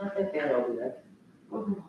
Okay, I'll do that. Mhm.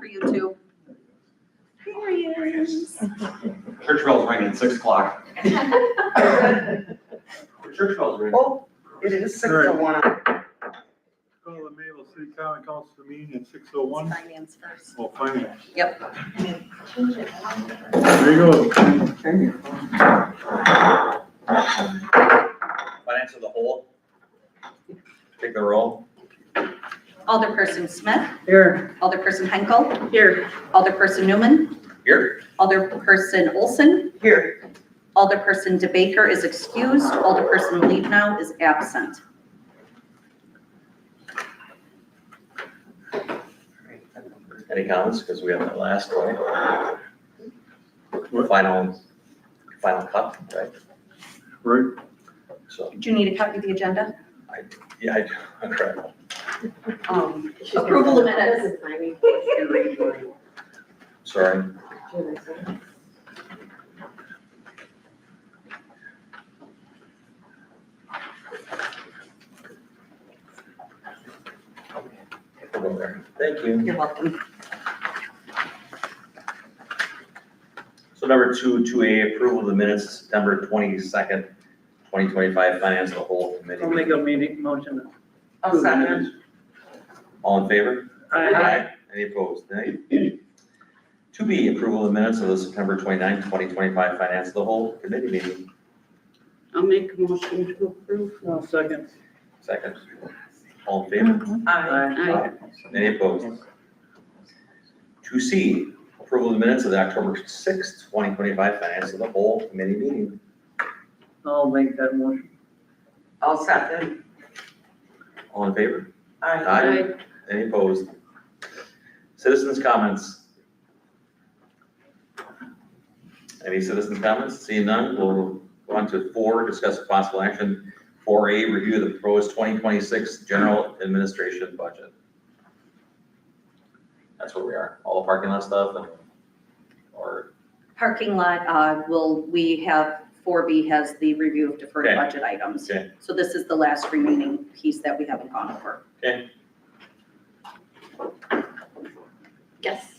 for you too. There he is. Church bell's ringing at 6 o'clock. Church bell's ringing. Oh, it is 6:01. Call the Mayville City Common Council meeting at 6:01. Finance first. Oh, finance. Yep. There you go. Finance of the whole. Take the roll. Alderperson Smith, Here. Alderperson Henkel, Here. Alderperson Newman, Here. Alderperson Olson, Here. Alderperson DeBaker is excused, Alderperson Leibnow is absent. Any comments? Because we have that last one. What? Final cut, right? Right. So, Do you need a copy of the agenda? yeah, I do. I'm correct. Approval of minutes. Sorry. We'll go there. Thank you. You're welcome. So number 2A, approval of the minutes, September 22nd, 2025, finance of the whole committee. I'll make a meeting motion. I'll second. All in favor? Aye. Any opposed? Nay. 2B, approval of the minutes of the September 29th, 2025, finance of the whole committee meeting. I'll make a motion to approve. I'll second. Second. All in favor? Aye. Any opposed? 2C, approval of the minutes of the October 6th, 2025, finance of the whole committee meeting. I'll make that motion. I'll second. All in favor? Aye. Any opposed? Citizens' comments? Any citizens' comments? Seeing none, we'll go on to 4, discuss possible action. 4A, review the proposed 2026 general administration budget. That's where we are, all the parking lot stuff and, or, Parking lot, we have 4B has the review of deferred Okay. budget items. Okay. So this is the last remaining piece that we haven't gone over. okay, Yes.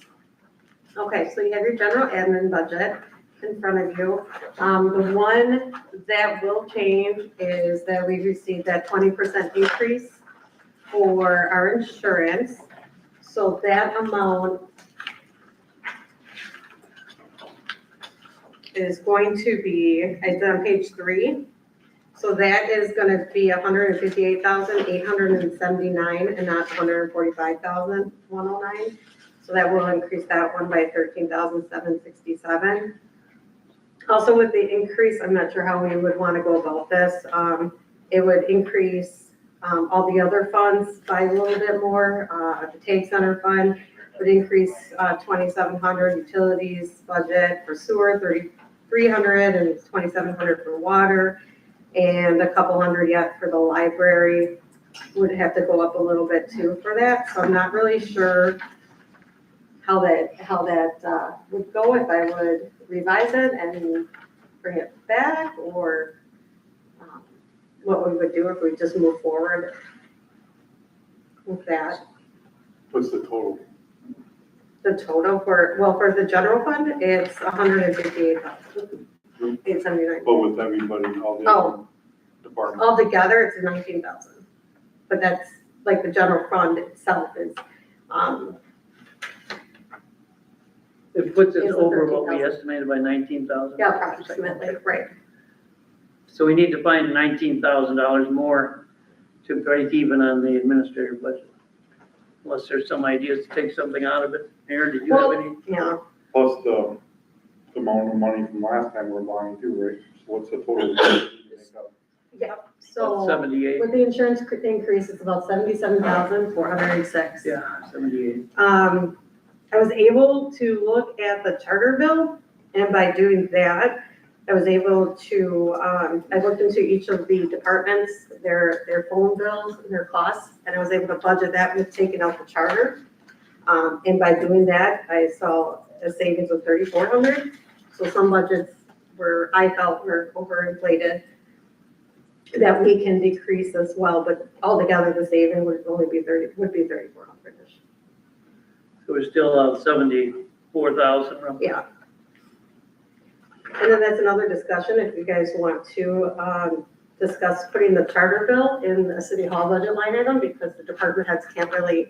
Okay, so you have your general admin budget in front of you. The one that will change is that we received that 20% increase for our insurance. So that amount is going to be, it's on page 3. So that is gonna be 158,879 and not 145,109. So that will increase that one by 13,767. Also with the increase, I'm not sure how we would want to go about this. It would increase all the other funds by a little bit more. The tank center fund would increase 2,700, utilities budget for sewer 3,300 and 2,700 for water, and a couple hundred yet for the library. Would have to go up a little bit too for that. So I'm not really sure how that would go, if I would revise it and bring it back, or what we would do if we just move forward with that. What's the total? The total for the general fund, it's 158,879. But with everybody, all the Oh. other departments. Altogether, it's 19,000. But that's, like, the general fund itself is, It puts us Is it over what we 13,000? estimated by 19,000. yeah, approximately, right. So we need to find $19,000 more to break even on the administrative budget. Unless there's some ideas to take something out of it. Aaron, did you have any? Yeah, Plus the amount of money from last time we're buying too, right? So what's the total? yeah, so 78. with the insurance increase, it's about 77,406. Yeah, 78. I was able to look at the charter bill, and by doing that, I was able to, I looked into each of the departments, their phone bills and their costs, and I was able to budget that with taking out the charter. And by doing that, I saw a savings of 3,400. So some budgets I felt were overinflated that we can decrease as well, but altogether the saving would only be 3,400-ish. So we're still at 74,000 roughly. Yeah. And then that's another discussion, if you guys want to, discuss putting the charter bill in the city hall budget line item, because the department heads can't really,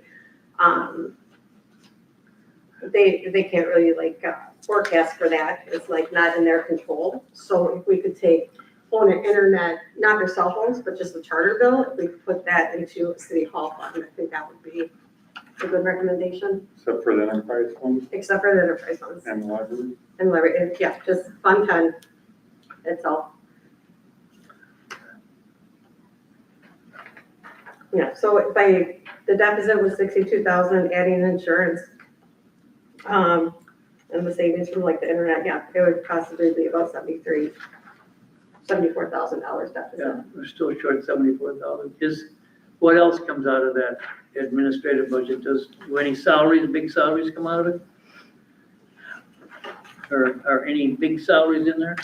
they can't really like forecast for that. It's like not in their control. So if we could take phone and internet, not their cell phones, but just the charter bill, if we could put that into a city hall fund, I think that would be a good recommendation, Except for the enterprise funds except for the enterprise funds. and the library. And Larry, yeah, just Fund 10 itself. Yeah, so by, the deficit was 62,000, adding insurance. And the savings from like the internet, yeah, it would possibly be about $74,000 deficit. Yeah, we're still short 74,000. What else comes out of that administrative budget? Do any salaries, big salaries come out of it? Or are any big salaries in there?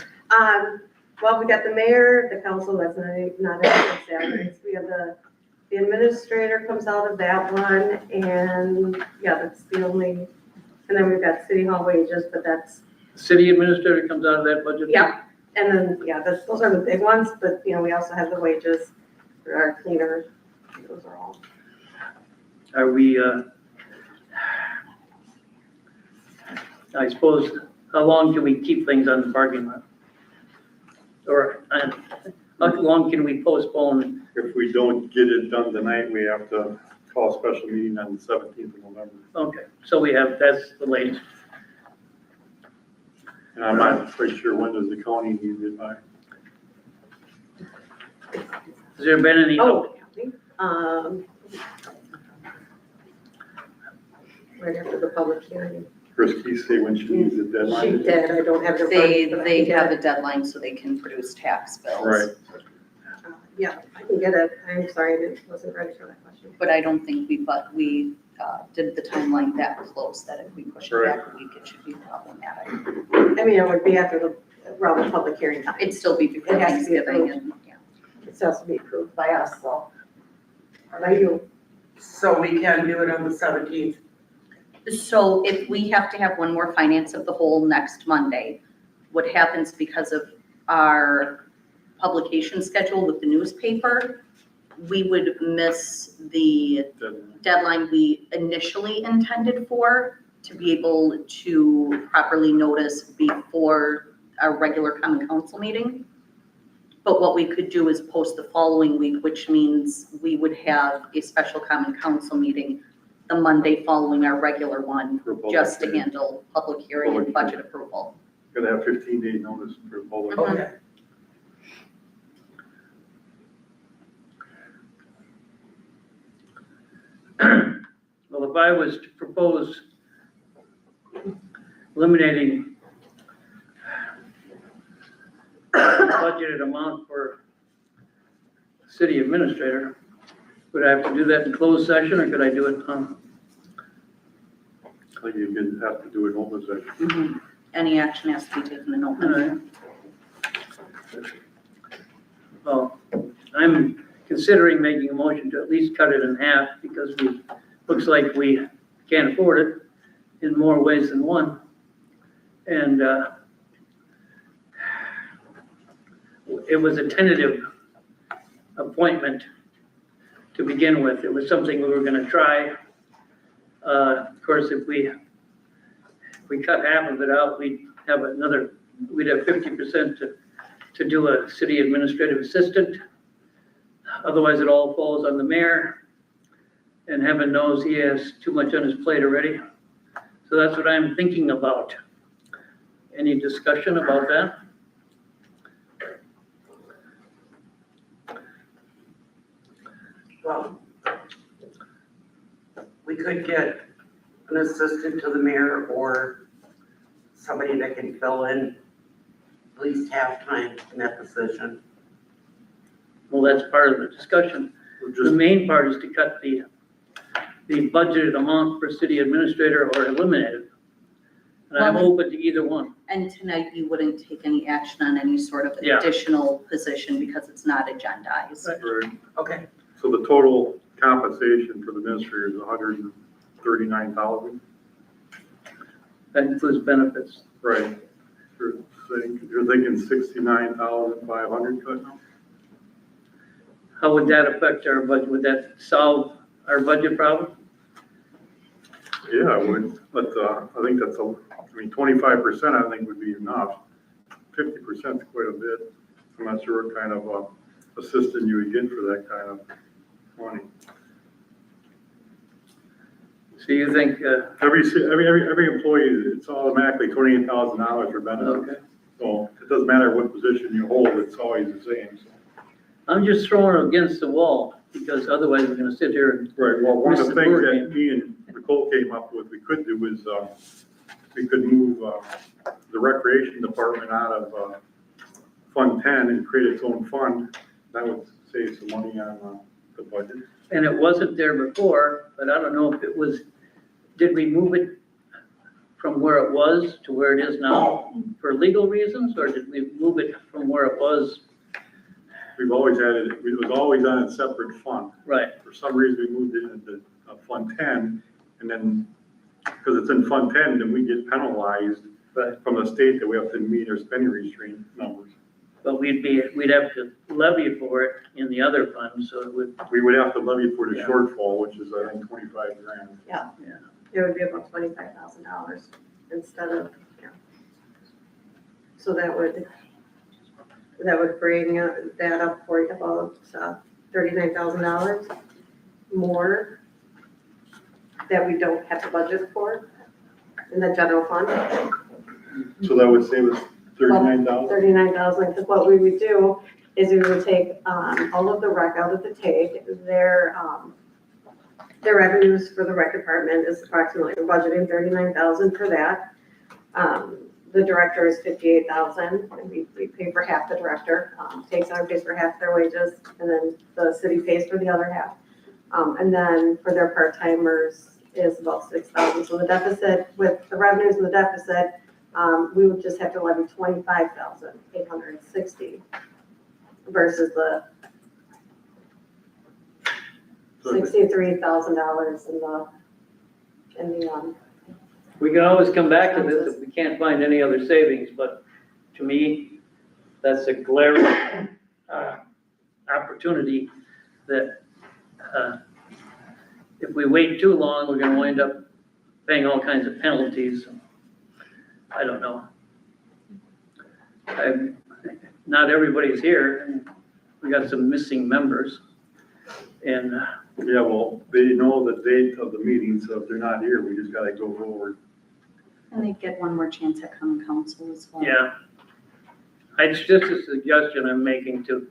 Well, we got the mayor, the council, that's not a salaries. We have the administrator comes out of that one, and yeah, that's the only, and then we've got city hall wages, but that's, City administrator comes out of that budget? yeah. And then, yeah, those are the big ones, but you know, we also have the wages for our cleaners, those are all. Are we, I suppose, how long can we keep things on the parking lot? Or how long can we postpone? If we don't get it done tonight, we have to call a special meeting on the 17th of November. Okay, so that's the latest. And I'm not quite sure when does the county need it by. Has there been any? Right after the public hearing. Chris Key say when she needs the She deadline. did, I don't have it. in front of They, me, but they she have did. a deadline so they can produce tax bills. Right. Yeah, I can get it, I'm sorry, I wasn't ready for that question. But I don't think we did the timeline that close, that if we push it back a week, it should be problematic. I mean, it would be after around the public hearing time. It'd still be before It has to be Thanksgiving and, yeah. It still has to be approved by us, so. How about you? So we can do it on the 17th. So if we have to have one more finance of the whole next Monday, what happens because of our publication schedule with the newspaper, we would miss the deadline we initially intended for to be able to properly notice before our regular common council meeting. But what we could do is post the following week, which means we would have a special common council meeting the Monday following our regular one, For public just to hearing. handle public hearing and Public budget approval. Gotta have 15-day notice for public. Mhm. Okay. Well, if I was to propose eliminating the budgeted amount for city administrator, would I have to do that in closed session, or could I do it on? I think you could have to do an open session. Any action has to be taken in open. Well, I'm considering making a motion to at least cut it in half, because looks like we can't afford it in more ways than one. And it was a tentative appointment to begin with. It was something we were gonna try. Of course, if we cut half of it out, we'd have 50% to do a city administrative assistant. Otherwise, it all falls on the mayor, and heaven knows he has too much on his plate already. So that's what I'm thinking about. Any discussion about that? Well, we could get an assistant to the mayor or somebody that can fill in at least half-time in that position. Well, that's part of the discussion. Or The just, main part is to cut the budgeted amount for city administrator or eliminate it. And I'm open to either one. And tonight, you wouldn't take any action on any sort of Yeah. additional position because it's not agendized. right. Okay, So the total compensation for the administrator is 139,000. That includes benefits. Right. You're thinking 69,500 cut now? How would that affect our budget? Would that solve our budget problem? Yeah, I would, but, I think that's 25% I think would be enough. 50% is quite a bit. I'm not sure what kind of, assistant you would get for that kind of money. So you think, Every employee, it's automatically $28,000 for benefits. okay. So it doesn't matter what position you hold, it's always the same, so. I'm just throwing it against the wall because otherwise we're gonna sit here and, Right, well, one of Mr. the things Brewer that me and Nicole came up with, we could do is, we could move, the recreation department out of, Fund 10 and create its own fund. That would save some money on, the budget. and it wasn't there before, but I don't know if it was, did we move it from where it was to where it is now for legal reasons, or did we move it from where it was? We've always had it, it was always on a separate fund. Right, For some reason, we moved it into Fund 10, and then, because it's in Fund 10, then we get penalized right. from the state that we have to meet our spending restraint numbers. But we'd have to levy for it in the other fund, so it would, We would have to levy for the Yeah. shortfall, which is, I think, 25 grand. It would be about $25,000 instead of, yeah. So that would bring that up for about $39,000 more that we don't have to budget for in the general fund. So that would save us 39,000? 39,000, because what we would do is we would take all of the rec out of the take. Their revenues for the rec department is approximately, we're budgeting 39,000 for that. The director is 58,000, and we pay for half the director. Takes on pays for half their wages, and then the city pays for the other half. And then for their part-timers is about 6,000. So the deficit, with the revenues and the deficit, we would just have to levy 25,860 versus the $63,000 in the, we can always come back to this if we can't find any other savings, but to me, that's a glaring opportunity that if we wait too long, we're gonna wind up paying all kinds of penalties. I don't know. Not everybody's here, and we got some missing members. And Yeah, well, they know the date of the meeting, so if they're not here, we just gotta go forward. And they get one more chance at common council as well. yeah, it's just a suggestion I'm making to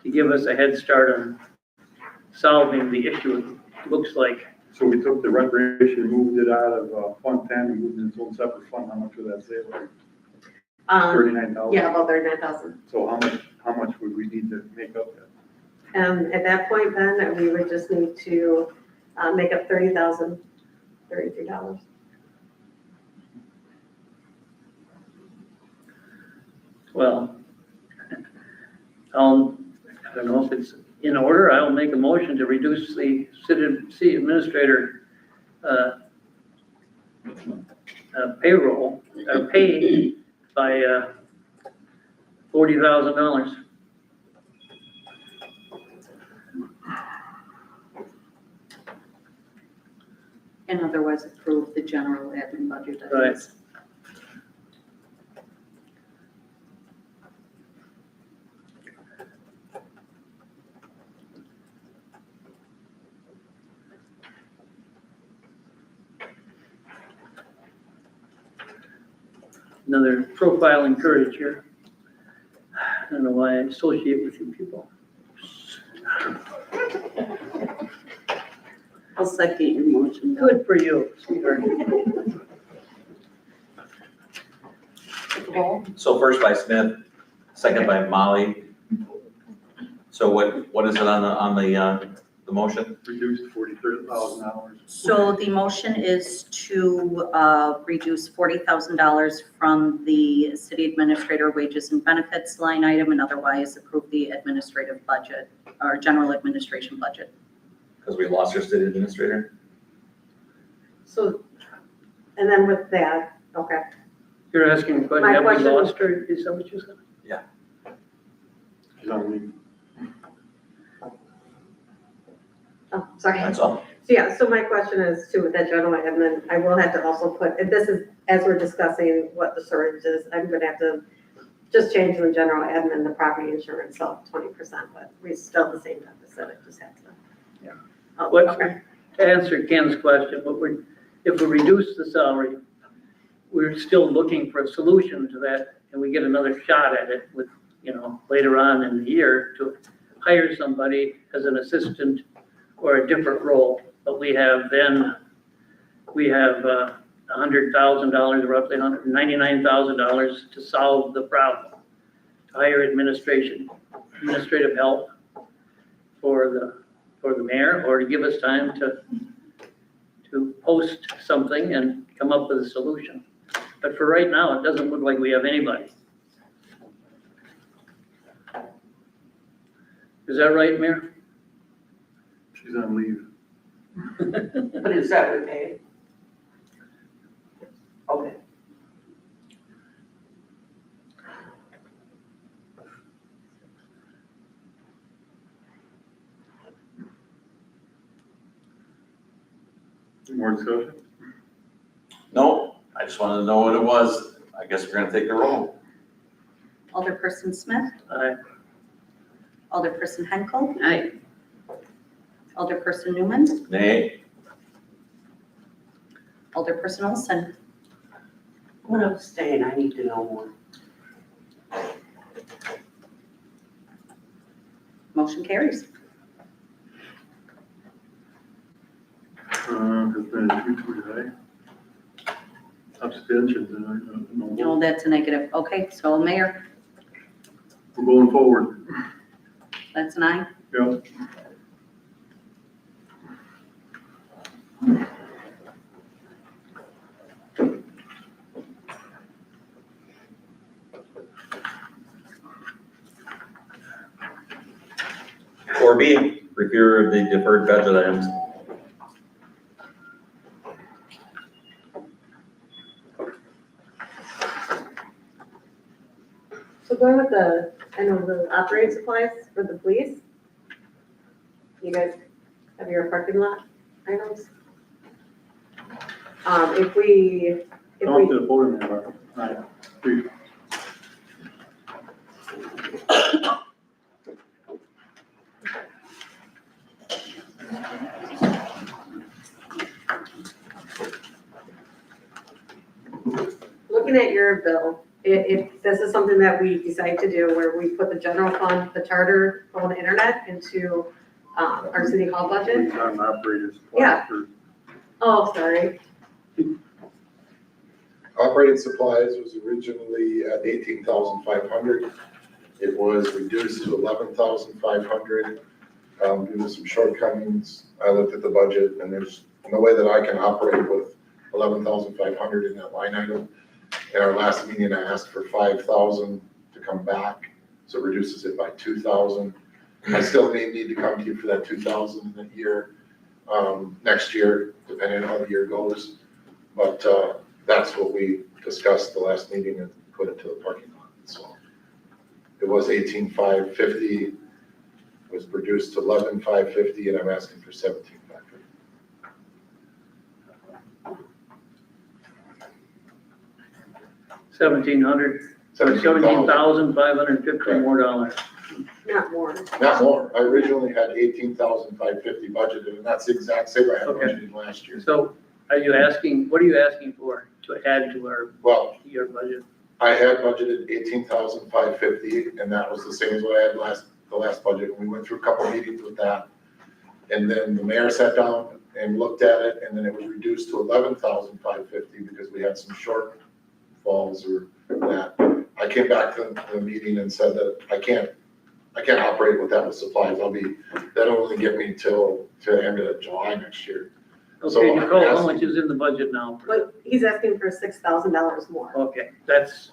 give us a head start on solving the issue, it looks like. So we took the recreation, moved it out of Fund 10 and moved it into its own separate fund. How much would that save? 39,000? yeah, about 39,000. So how much would we need to make up that? At that point then, we would just need to make up $33. Well, I don't know if it's in order, I'll make a motion to reduce the city administrator payroll, pay by $40,000. And otherwise approve the general admin budget. Right. Another profile and courage here. I don't know why I associate with you people. I'll second your motion. Good for you, sweetheart. So first by Smith, second by Molly. So what is it on the motion? Reduced $43,000. So the motion is to reduce $40,000 from the city administrator wages and benefits line item and otherwise approve the administrative budget or general administration budget. Because we lost our city administrator? So, and then with that, Okay, You're asking a question, My have we question- lost her, is that what you said? She's on leave. oh, sorry. That's all. So yeah, so my question is too, with that general admin, I will have to also put, if this is, as we're discussing what the storage is, I'm gonna have to just change the general admin, the property insurance up 20%, but we still the same deficit, it just has to. Yeah. Oh, What- okay, To answer Ken's question, if we reduce the salary, we're still looking for a solution to that, and we get another shot at it with, later on in the year to hire somebody as an assistant or a different role. But we have $100,000, roughly $199,000 to solve the problem. To hire administrative help for the mayor, or to give us time to post something and come up with a solution. But for right now, it doesn't look like we have anybody. Is that right, Mayor? She's on leave. But is that what paid? Okay. More discussion? No, I just wanted to know what it was. I guess we're gonna take the roll. Alderperson Smith, Aye. Alderperson Henkel, Aye. Alderperson Newman, Nay? Alderperson Olson. I'm gonna abstain, I need to know more. Motion carries. Has been a 2-2 today. Abstentions, and I don't know. No, that's a negative. Okay, so Mayor, We're going forward. that's an aye. Yeah. Four B, review of the deferred budget items. so going with the operating supplies for the police. You guys have your parking lot items? If we, Talk to the podium there, Mark. Please. looking at your bill, if this is something that we decide to do, where we put the general fund, the charter, phone, internet into, our city hall budget. On operators. Yeah. Oh, sorry, Operating supplies was originally at 18,500. It was reduced to 11,500 due to some shortcomings. I looked at the budget and there's no way that I can operate with 11,500 in that line item. In our last meeting, I asked for 5,000 to come back, so it reduces it by 2,000. I still may need to come to you for that 2,000 in the year, next year, depending on how the year goes. But that's what we discussed the last meeting and put it to the parking lot, so. It was 18,550, was reduced to 11,550, and I'm asking for 17,550. $17,550 more dollars. not more. Not more, I originally had 18,550 budgeted, and that's the exact same I had Okay. budgeted last year. So what are you asking for to add to our Well, year budget? I had budgeted 18,550, and that was the same as what I had the last budget. We went through a couple meetings with that. And then the mayor sat down and looked at it, and then it was reduced to 11,550 because we had some shortfalls or that. I came back to the meeting and said that I can't operate with that with supplies. That'll only get me to the end of July next year. So Okay, I'm Nicole, how asking- much is in the budget now? But he's asking for $6,000 more. Okay, thanks.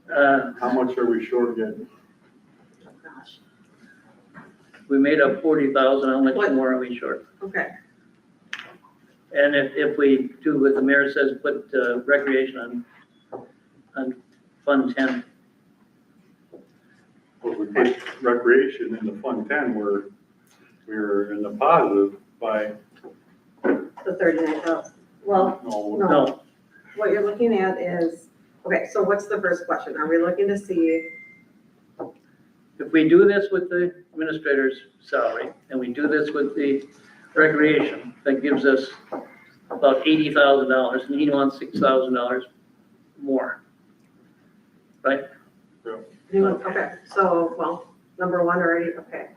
How much are we short again? Oh, gosh, We made up 40,000, how much What? more are we short? okay. And if we do what the mayor says, put recreation on Fund 10. Well, we put recreation in the Fund 10, we're in the positive by, The 39,000. Well, no, no, No, what you're looking at is, okay, so what's the first question? Are we looking to see, if we do this with the administrator's salary, and we do this with the recreation, that gives us about $80,000, and he wants $6,000 more. Right? okay, so, well, number one already, okay.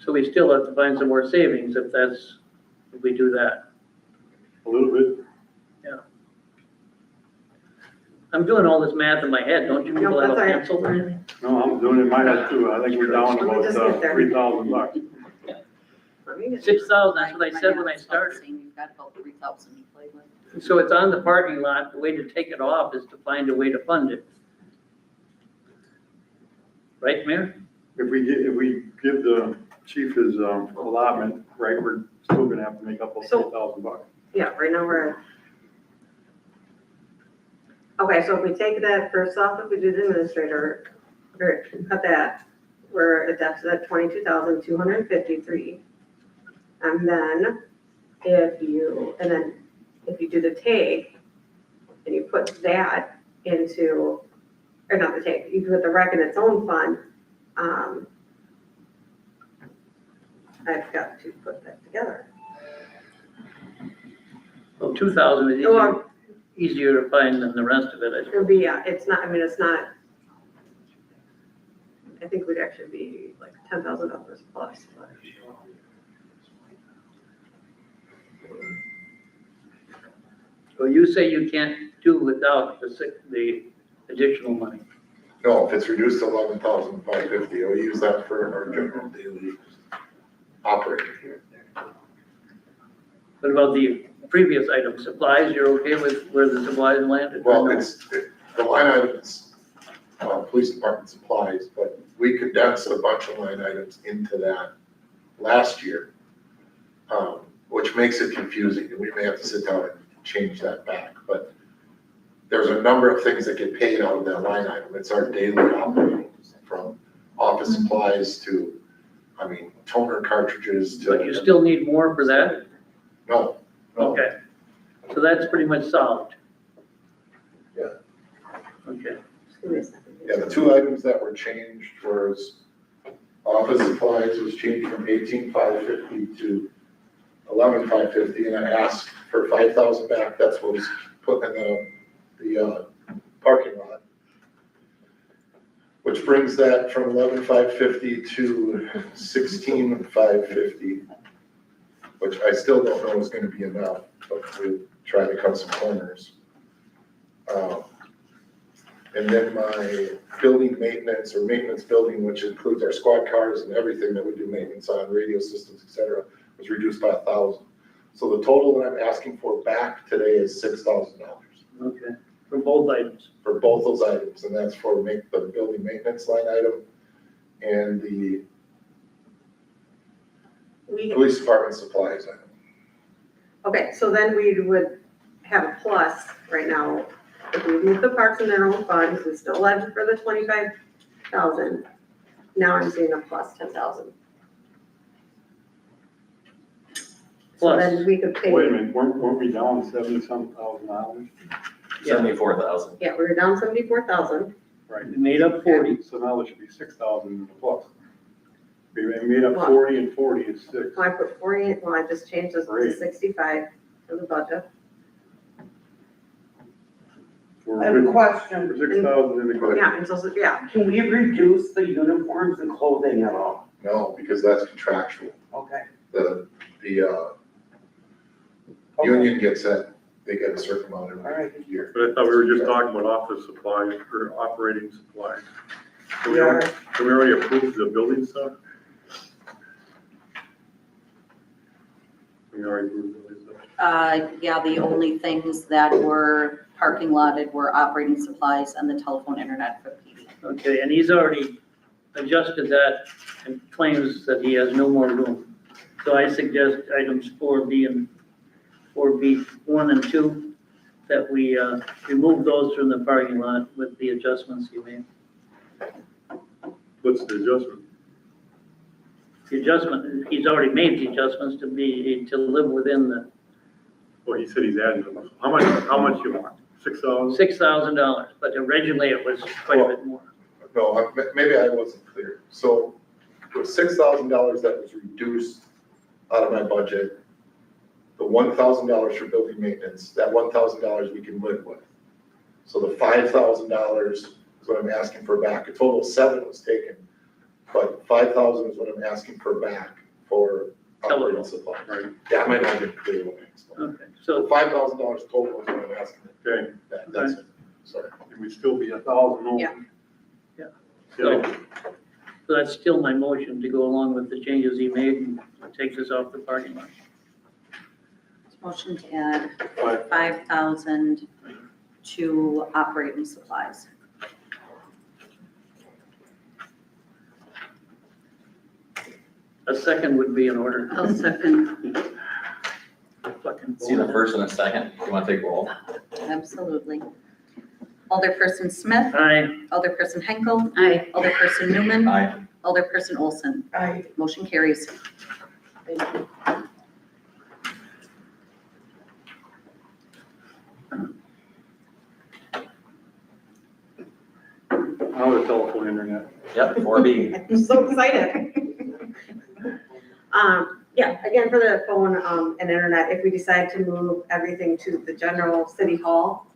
So we still have to find some more savings if we do that. a little bit. I'm doing all this math in my head, don't you people No, have a that's all right. pencil? No, I'm doing it in my head too. I think we're down Let me just about get there. $3,000. Let me get- 6,000, that's what I said when I started. You've got about 3,000 to play with. So it's on the parking lot, the way to take it off is to find a way to fund it. Right, Mayor? If we give the chief his allotment, right, we're still gonna have to make up those So- $3,000. Yeah, right now we're at. Okay, so if we take that first off, if we do the administrator, or cut that, we're at deficit at 22,253. And then if you do the take, and you put that into, or not the take, you put the rec in its own fund, I've got to put that together. Well, 2,000 is Or easier to find than the rest of it, I it suppose. would be, it's not, I mean, it's not, I think we'd actually be like $10,000 plus, but. Well, you say you can't do without the additional money. No, if it's reduced to 11,550, we'll use that for our general daily operating. What about the previous item, supplies, you're okay with where the supplies landed? or Well, no? the line items, police department supplies, but we condensed a bunch of line items into that last year, which makes it confusing, and we may have to sit down and change that back, but there's a number of things that get paid out of that line item. It's our daily operating, from office supplies to, toner cartridges to. But you still need more for that? No, no. Okay, so that's pretty much solved? Yeah. Okay, Just give me a second. Yeah, the two items that were changed was office supplies was changed from 18,550 to 11,550, and I asked for 5,000 back. That's what was put in the parking lot. Which brings that from 11,550 to 16,550, which I still don't know is gonna be enough, but we'll try to cut some corners. And then my building maintenance or maintenance building, which includes our squad cars and everything that we do maintenance on, radio systems, et cetera, was reduced by 1,000. So the total that I'm asking for back today is $6,000 okay, for both items. for both those items, and that's for the building maintenance line item and the police department supplies item. Okay, so then we would have a plus right now. If we move the parks in their own funds, we still have for the 25,000. Now I'm seeing a plus 10,000. So Plus. then we could pay. Wait a minute, weren't we down $70-some thousand? Yeah. 74,000. Yeah, we were down 74,000. Right. We made up 40. So now there should be 6,000 plus. We made up 40 and 40 is 6. So I put 40, well, I just changed this to Great. 65 for the budget. I have a question. For 6,000 in the budget. Yeah, and so, yeah, Can we reduce the uniforms and clothing at all? No, because that's contractual. Okay. The Okay. union gets that, they get a certain amount All right. every year. But I thought we were just talking about office supplies or operating supplies. Can we Yeah. already approve the building stuff? We already approved the building stuff. Yeah, the only things that were parking lotted were operating supplies and the telephone internet for PD. Okay, and he's already adjusted that and claims that he has no more room. So I suggest items 4B and 4B1 and 2, that we remove those from the parking lot with the adjustments you made. What's the adjustment? The adjustment, he's already made the adjustments to live within the Well, he said he's adding them. How much you want? 6,000? $6,000, but originally it was quite a bit more. No, maybe I wasn't clear. So it was $6,000 that was reduced out of my budget. The $1,000 for building maintenance, that $1,000 we can live with. So the $5,000 is what I'm asking for back. A total of 7 was taken, but 5,000 is what I'm asking for back for operating supplies. Right. Yeah, I might not get clear when I explain. Okay, So so, $5,000 total is what I'm asking. Okay, That's it. Sorry. and we'd still be 1,000 over. Yeah. so that's still my motion to go along with the changes he made and take this off the parking lot. Motion to add 5,000 to operating supplies. A second would be in order. I'll second. Fucking See the first and a second, you wanna take roll? Absolutely. Alderperson Smith, Aye. Alderperson Henkel. Aye. Alderperson Newman. Aye. Alderperson Olson. Aye. Motion carries. Thank you. Now the telephone internet. Yep, 4B. I'm so excited. Yeah, again, for the phone, and internet, if we decide to move everything to the general city hall,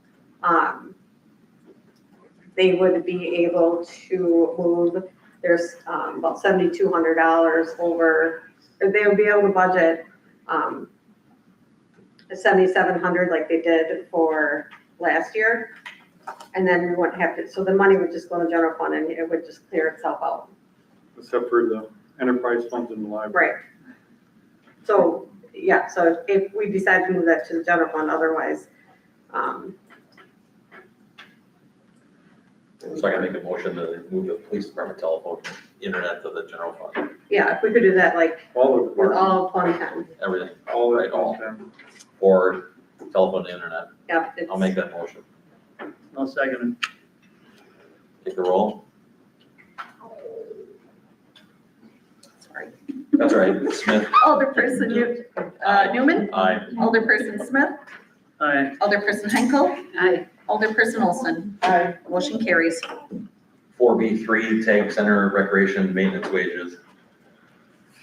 they would be able to move, there's, about $7,200 over, or they would be able to budget, $7,700 like they did for last year. And then we wouldn't have to, so the money would just go in the general fund and it would just clear itself out. Except for the enterprise funds in the library. Right. So, yeah, so if we decide to move that to the general fund, otherwise, So I can make a motion to move the police department telephone, internet to the general fund, yeah, if we could do that like All the with departments, all Fund 10, everything, all right, that all. content. for telephone and internet. yeah. it's- I'll make that motion. I'll second Take a roll. Sorry. That's right, Smith, Alderperson Newman. aye. Alderperson Smith. it. Aye. Alderperson Henkel. Aye. Alderperson Olson. Aye. Motion carries. 4B3, tank center recreation maintenance wages.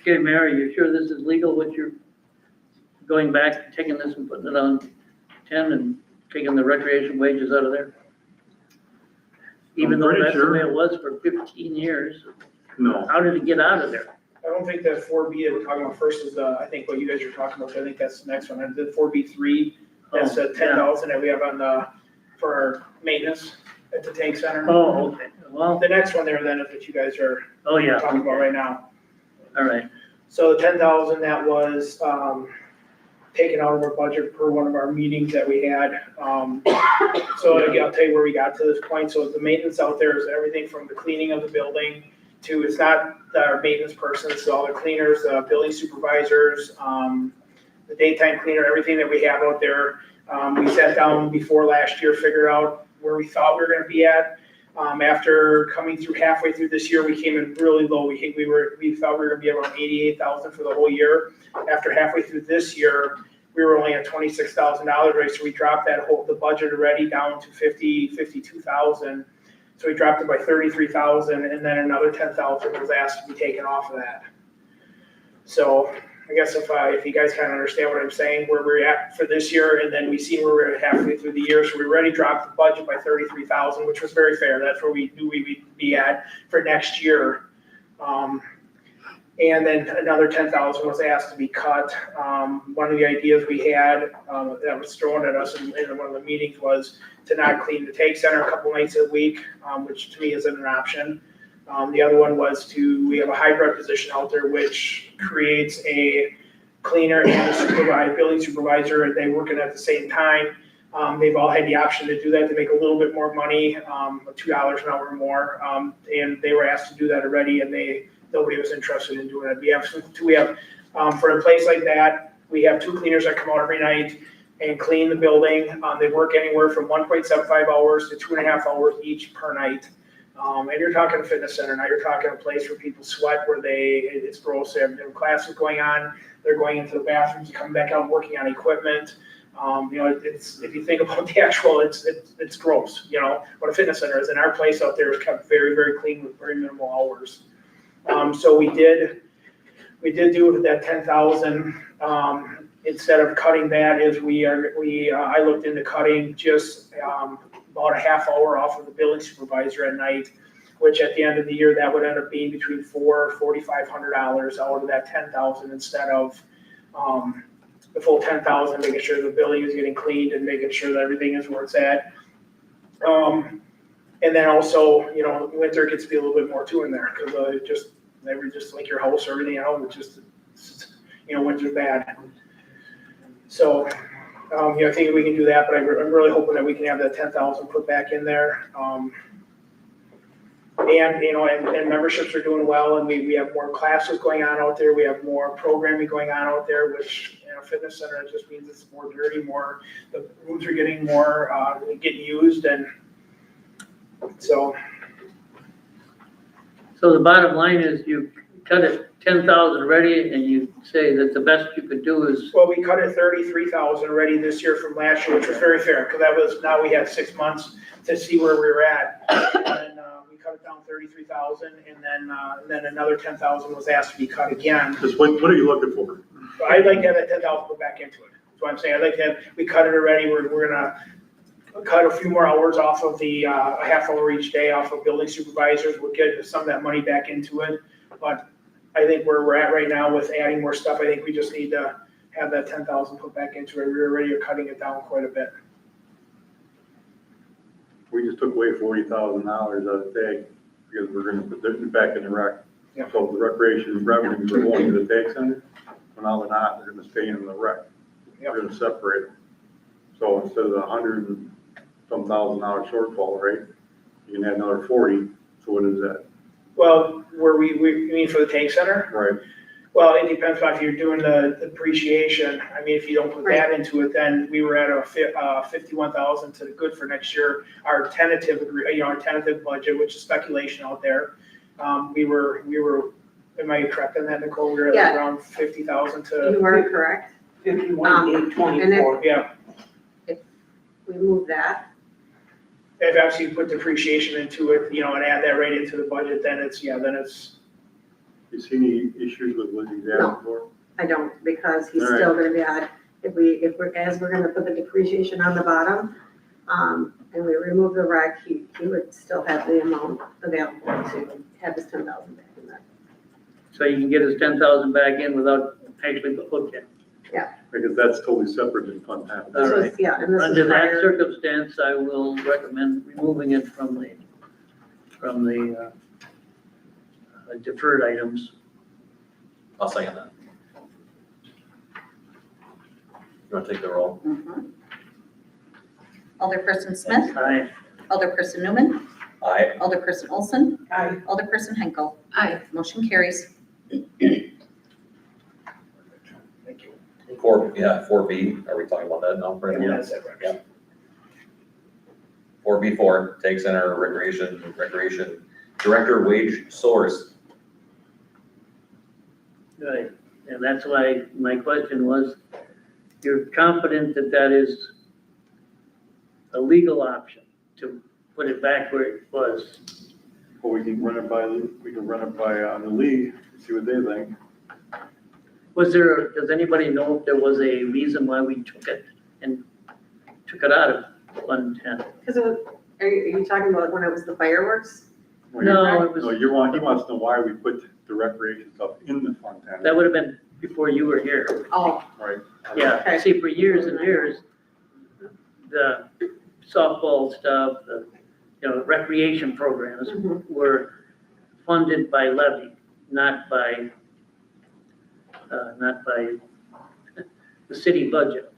Okay, Mary, you sure this is legal, what you're going back, taking this and putting it on 10 and taking the recreation wages out of there? Even I'm though pretty that's the sure. way it was for 15 years, No, how did it get out of there? I don't think that 4B that we're talking about first is I think what you guys are talking about, so I think that's the next one. And the 4B3, that's the Oh, yeah. 10,000 that we have on for our maintenance at the tank center. Oh, okay, well, The next one there then is what you guys are oh, yeah, talking about right now. all right. So the 10,000 that was taken out of our budget per one of our meetings that we had. So again, I'll tell you where we got to this point. So the maintenance out there is everything from the cleaning of the building to, it's not our maintenance person, it's all the cleaners, the building supervisors, the daytime cleaner, everything that we have out there. We sat down before last year, figured out where we thought we were gonna be at. After coming through halfway through this year, we came in really low. We thought we were gonna be around 88,000 for the whole year. After halfway through this year, we were only at $26,000 rate, so we dropped the budget already down to 52,000. So we dropped it by 33,000, and then another 10,000 was asked to be taken off of that. So I guess if you guys kind of understand what I'm saying, where we're at for this year, and then we see where we're at halfway through the year, so we already dropped the budget by 33,000, which was very fair. That's where we knew we'd be at for next year. And then another 10,000 was asked to be cut. One of the ideas we had that was thrown at us in one of the meetings was to not clean the tank center a couple nights a week, which to me isn't an option. The other one was we have a hybrid position out there, which creates a cleaner and a building supervisor. They working at the same time. They've all had the option to do that to make a little bit more money, $2 an hour or more. And they were asked to do that already, and nobody was interested in doing it. We have for a place like that, We have 2 cleaners that come out every night and clean the building. They work anywhere from 1.75 hours to 2.5 hours each per night. And you're talking a fitness center, now you're talking a place where people sweat, where it's gross, they have classes going on, they're going into the bathrooms, coming back out, working on equipment. If you think about the actual, it's gross, what a fitness center is. And our place out there is kept very, very clean with very minimal hours. So we did do that 10,000. Instead of cutting that, I looked into cutting just about a half hour off of the building supervisor at night, which at the end of the year, that would end up being between $4,500 out of that 10,000 instead of the full 10,000, making sure the building is getting cleaned and making sure that everything is where it's at. And then also, winter gets to be a little bit more too in there, because just like your house or everything else, winter's bad. So, I think we can do that, but I'm really hoping that we can have that 10,000 put back in there. And memberships are doing well, and we have more classes going on out there. We have more programming going on out there, which in a fitness center, it just means it's more dirty, the rooms are getting more, getting used, and so. So the bottom line is you cut it 10,000 already, and you say that the best you could do is, Well, we cut it 33,000 already this year from last year, which was very fair, because now we had 6 months to see where we were at. And we cut it down 33,000, and then another 10,000 was asked to be cut again. Just what are you looking for? So I'd like to have that 10,000 put back into it. That's what I'm saying. I'd like to have, we cut it already. We're gonna cut a few more hours off of the, a half hour each day off of building supervisors. We'll get some of that money back into it. But I think where we're at right now with adding more stuff, I think we just need to have that 10,000 put back into it. We already are cutting it down quite a bit. We just took away $40,000 out of tag because we're gonna put it back in the rec. Yeah. So the recreation revenues are going to the tag center, but now they're not, they're gonna stay in the rec. Yep. We're gonna separate them. So instead of $100,000 and some shortfall, right? You can add another 40, so what is that? Well, you mean for the tank center? Right, Well, it depends on if you're doing the depreciation. I mean, if you don't put that into it, then we were at a 51,000 to the good for next year. Our tentative budget, which is speculation out there. We were, am I correct on that, Nicole? We were at Yeah. around 50,000 to, You are correct. 51,824. yeah. We moved that. If actually you put depreciation into it, and add that right into the budget, then it's. you see any issues with what he's asking for? I don't, because he's All right. still gonna be at, we're gonna put the depreciation on the bottom, and we remove the rec, he would still have the amount available to have his 10,000 back in there. so you can get his 10,000 back in without actually looking. Because that's totally separate than fund balance. All This was- right. Yeah, and this is Under that prior, circumstance, I will recommend removing it from the deferred items. I'll second that. You want to take the roll? Mhm. Alderperson Smith, Aye. Alderperson Newman, Aye. Alderperson Olson, Aye. Alderperson Henkel. Aye. Motion carries. Thank you. 4B, are we talking about that now? Brandon? Yeah, that's it, right. Yeah. 4B4, Tag Center Recreation Director Wage Source. Right, and that's why my question was, you're confident that that is a legal option to put it back where it was? Well, we can run it by the league, see what they think. Does anybody know if there was a reason why we took it out of Fund 10? because it was, are you talking about when it was the fireworks? No, it was, No, he wants to know why we put the recreation stuff in the fund. that would have been before you were here. Oh, Right. Yeah, Okay. see, for years and years, the softball stuff, the, recreation programs mhm. were funded by levy, not by the city budget.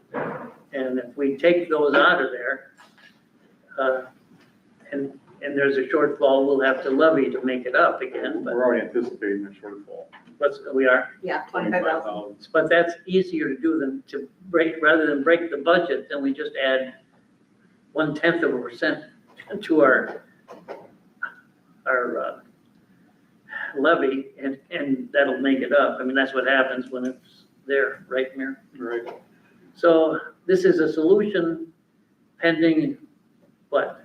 And if we take those out of there, and and there's a shortfall, we'll have to levy to make it up again, but We're already anticipating a shortfall, we are. Yeah, 25,000. 25,000. But that's easier to do than to break, rather than break the budget, then we just add 0.1% to our levy, and that'll make it up. I mean, that's what happens when it's there, right, Mayor? Right. So this is a solution pending what?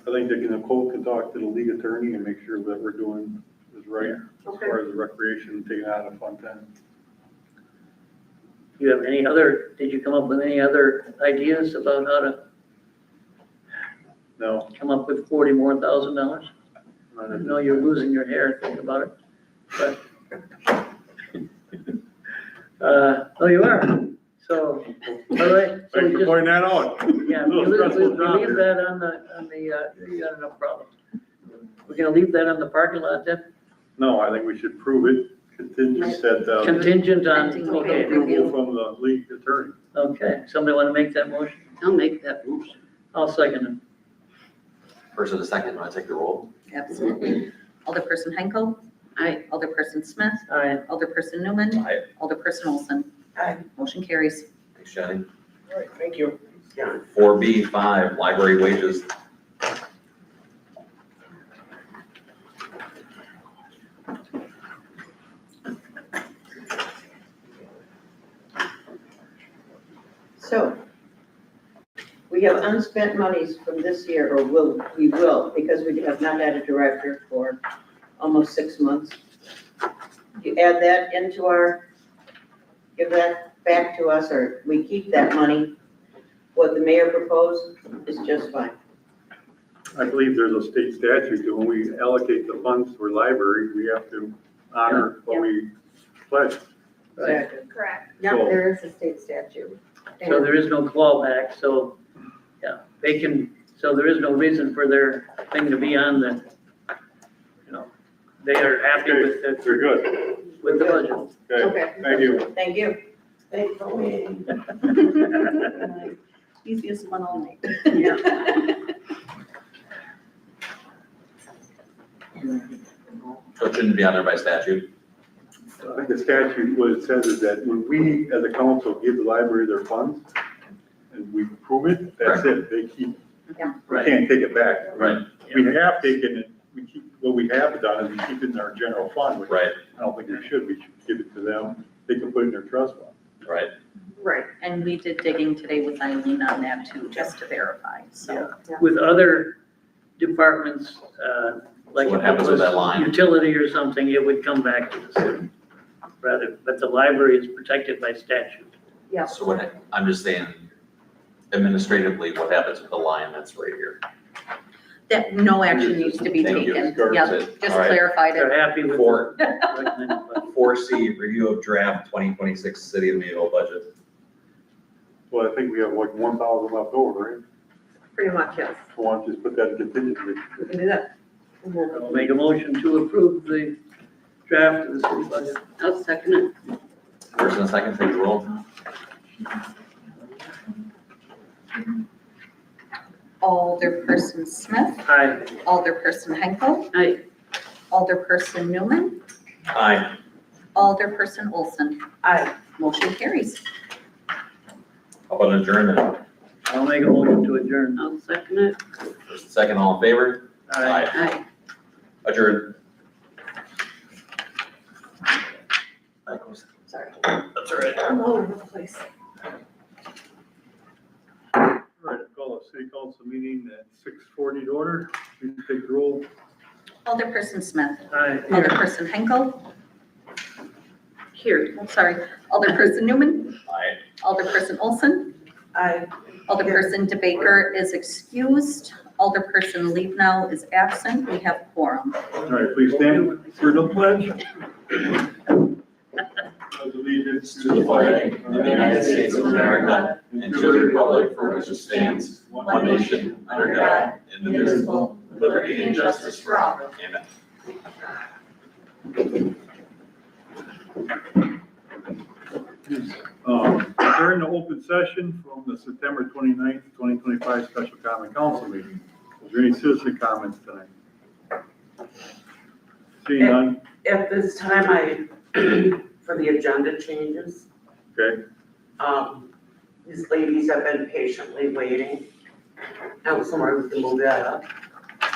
I think that Nicole can talk to the league attorney and make sure that we're doing is right as Okay. far as the recreation taken out of fund 10. You have any other, did you come up with any other ideas about how to No, come up with $40,000 more? not I at know you're losing your hair thinking about it, but. Oh, you are, so, all right, so Thanks we for just, pointing that out. yeah, we Little leave stressful job leave here. that on the, you got enough problems. We're gonna leave that on the parking lot then, No, I think we should prove it contingent that, contingent on, Pending okay, approval from the league attorney. okay, somebody wanna make that motion? I'll make that motion. I'll second it. First and a second, want to take the roll? Absolutely. Alderperson Henkel. Aye. Alderperson Smith. Aye. Alderperson Newman. Aye. Alderperson Olson. Aye. Motion carries. Thanks, Jenny. All right, thank you. Yeah. 4B5, library wages. So, we have unspent monies from this year, or we will, because we have not had a director for almost 6 months. You add that into give that back to us, or we keep that money, what the mayor proposed is just fine. I believe there's a state statute that when we allocate the funds for library, we have to honor what we pledged. Exactly. Correct. So- Yeah, there is a state statute. So there is no clawback, so, yeah, they can, so there is no reason for their thing to be on the, they are happy with Okay, the, we're good. with the budget. Okay, Okay. thank you. Thank you. Thanks for waiting. Easiest one all night. So it shouldn't be on there by statute. I think the statute, what it says is that when we, as a council, give the library their funds, and we approve it, that's it, they keep, we can't take it back. Right. We have taken it, we keep, what we have done is we keep it in our general fund, which Right, I don't think we should give it to them, they can put it in their trust fund. right. Right. And we did digging today with Eileen on that too, just to verify, so. With other departments, like So what if it happens with was that line? utility or something, it would come back to the city. Rather, but the library is protected by statute. Yeah. So what, I'm just saying administratively, what happens with the line that's right here? That no action needs to be Thank you. taken. That's Yeah, it. just All right. clarified it. They're happy with. Four. the recommended budget. 4C, review of draft 2026 City of Mayville budget. Well, I think we have like 1,000 left over, right? Pretty much, yes. So why don't you just put that in contingency? We can do that. I'll make a motion to approve the draft of the city budget. I'll second it. First and a second, take the roll. Alderperson Smith. Aye. Alderperson Henkel. Aye. Alderperson Newman. Aye. Alderperson Olson. Aye. Motion carries. How about an adjournment? I'll make a motion to adjourn. I'll second it. First and second, all in favor? Aye. Aye. Adjourned. Sorry. That's all right. I'm all over the place. All right, I call a city council meeting at 6:40 to order. Please take the roll. Alderperson Smith. Aye. Alderperson Henkel. Here, I'm sorry. Alderperson Newman. Aye. Alderperson Olson. Aye. Alderperson DeBaker is excused. Alderperson Leavenow is absent. We have quorum. All right, please stand for the pledge. Pledge allegiance To the flag of the United States of America and to the republic for which it stands, one nation, under God, indivisible, with liberty and justice for all. Amen. During the open session from the September 29th, 2025 special common council meeting, Is there any citizen comments tonight? Seeing none, At this time, for the agenda changes, okay, these ladies have been patiently waiting. I was somewhere we can move that up.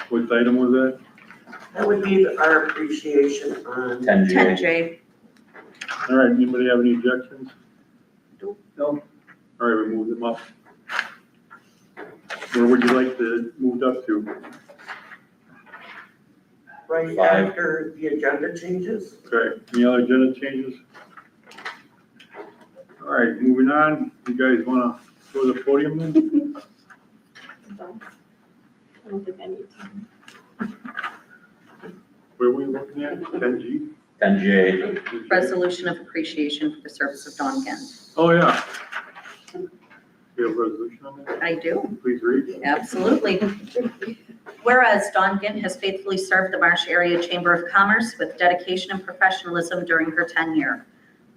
what item was that? That would be our appreciation on, 10G. 10J. All right, anybody have any objections? No, All right, we moved them up. Where would you like to move up to? right 5. after the agenda changes. Okay, any other agenda changes? All right, moving on, you guys wanna go to the podium then? I don't think I need to. Where are we looking at, 10G? 10J. Resolution of appreciation for the service of Dawn Gint. Oh, yeah. We have a resolution on that, I do. please read. Absolutely. Whereas Dawn Gint has faithfully served the Marsh Area Chamber of Commerce with dedication and professionalism during her tenure.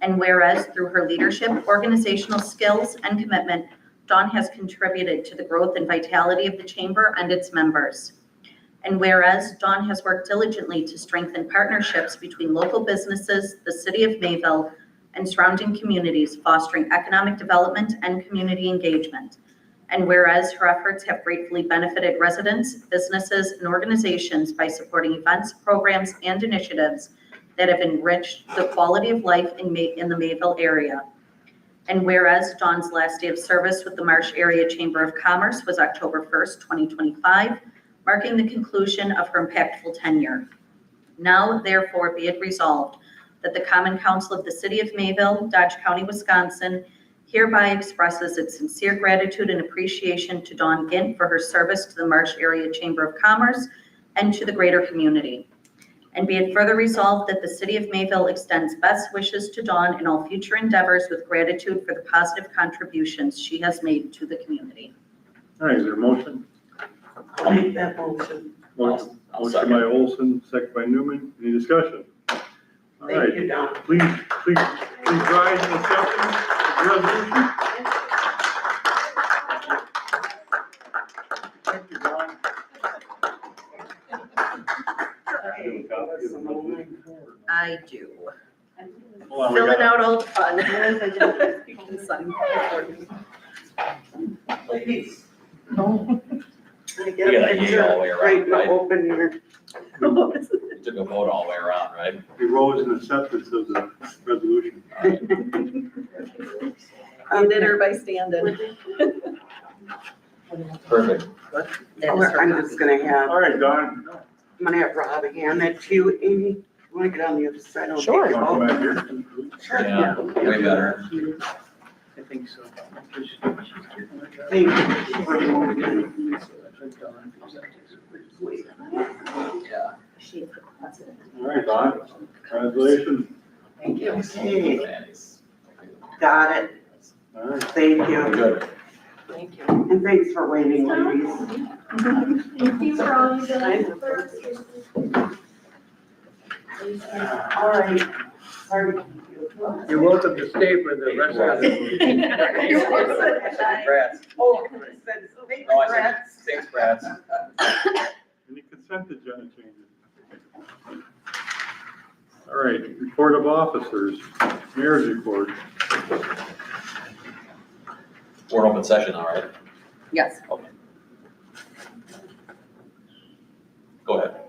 And whereas through her leadership, organizational skills, and commitment, Dawn has contributed to the growth and vitality of the chamber and its members. And whereas Dawn has worked diligently to strengthen partnerships between local businesses, the city of Mayville, and surrounding communities, fostering economic development and community engagement. And whereas her efforts have gratefully benefited residents, businesses, and organizations by supporting events, programs, and initiatives that have enriched the quality of life in the Mayville area. And whereas Dawn's last day of service with the Marsh Area Chamber of Commerce was October 1st, 2025, marking the conclusion of her impactful tenure. Now, therefore, be it resolved that the Common Council of the City of Mayville, Dodge County, Wisconsin, hereby expresses its sincere gratitude and appreciation to Dawn Gint for her service to the Marsh Area Chamber of Commerce and to the greater community. And be it further resolved that the City of Mayville extends best wishes to Dawn in all future endeavors with gratitude for the positive contributions she has made to the community. All right, is there a motion? I'll make that motion. Motion I'll motion second. by Olson, second by Newman, any discussion? All Thank right, you, Don. please rise and accept the resolution. Thank you, Don. I do. Hold on, we Filling got- out all the fun. Sign. Ladies. We got a yay all the way around, right? Open your. Took a vote all the way around, right? We rose in acceptance of the resolution. All right. You did her by standing. Perfect. That is her I'm copy. just gonna have, All right, Don. I'm gonna have Rob hand that to you, Amy. You wanna get on the other side? I'll take Sure. your Want to vote. come back here? Sure. Yeah, way better. I think so. Thank you. Yeah. She is the president. All right, Don, congratulations. Thank you. Okay, got it. All right. Thank you. Good. Thank you. And thanks for waiting, ladies. Thank you for all you guys. All right. Sorry. to keep you. You're welcome to stay for the rest of the. Congrats. Oh, I said, thanks, No, I Brad. said, thanks, Brad. Any consent agenda changes? All right, report of officers, mayor's report. We're in open session, all right? Yes. Okay. Go ahead.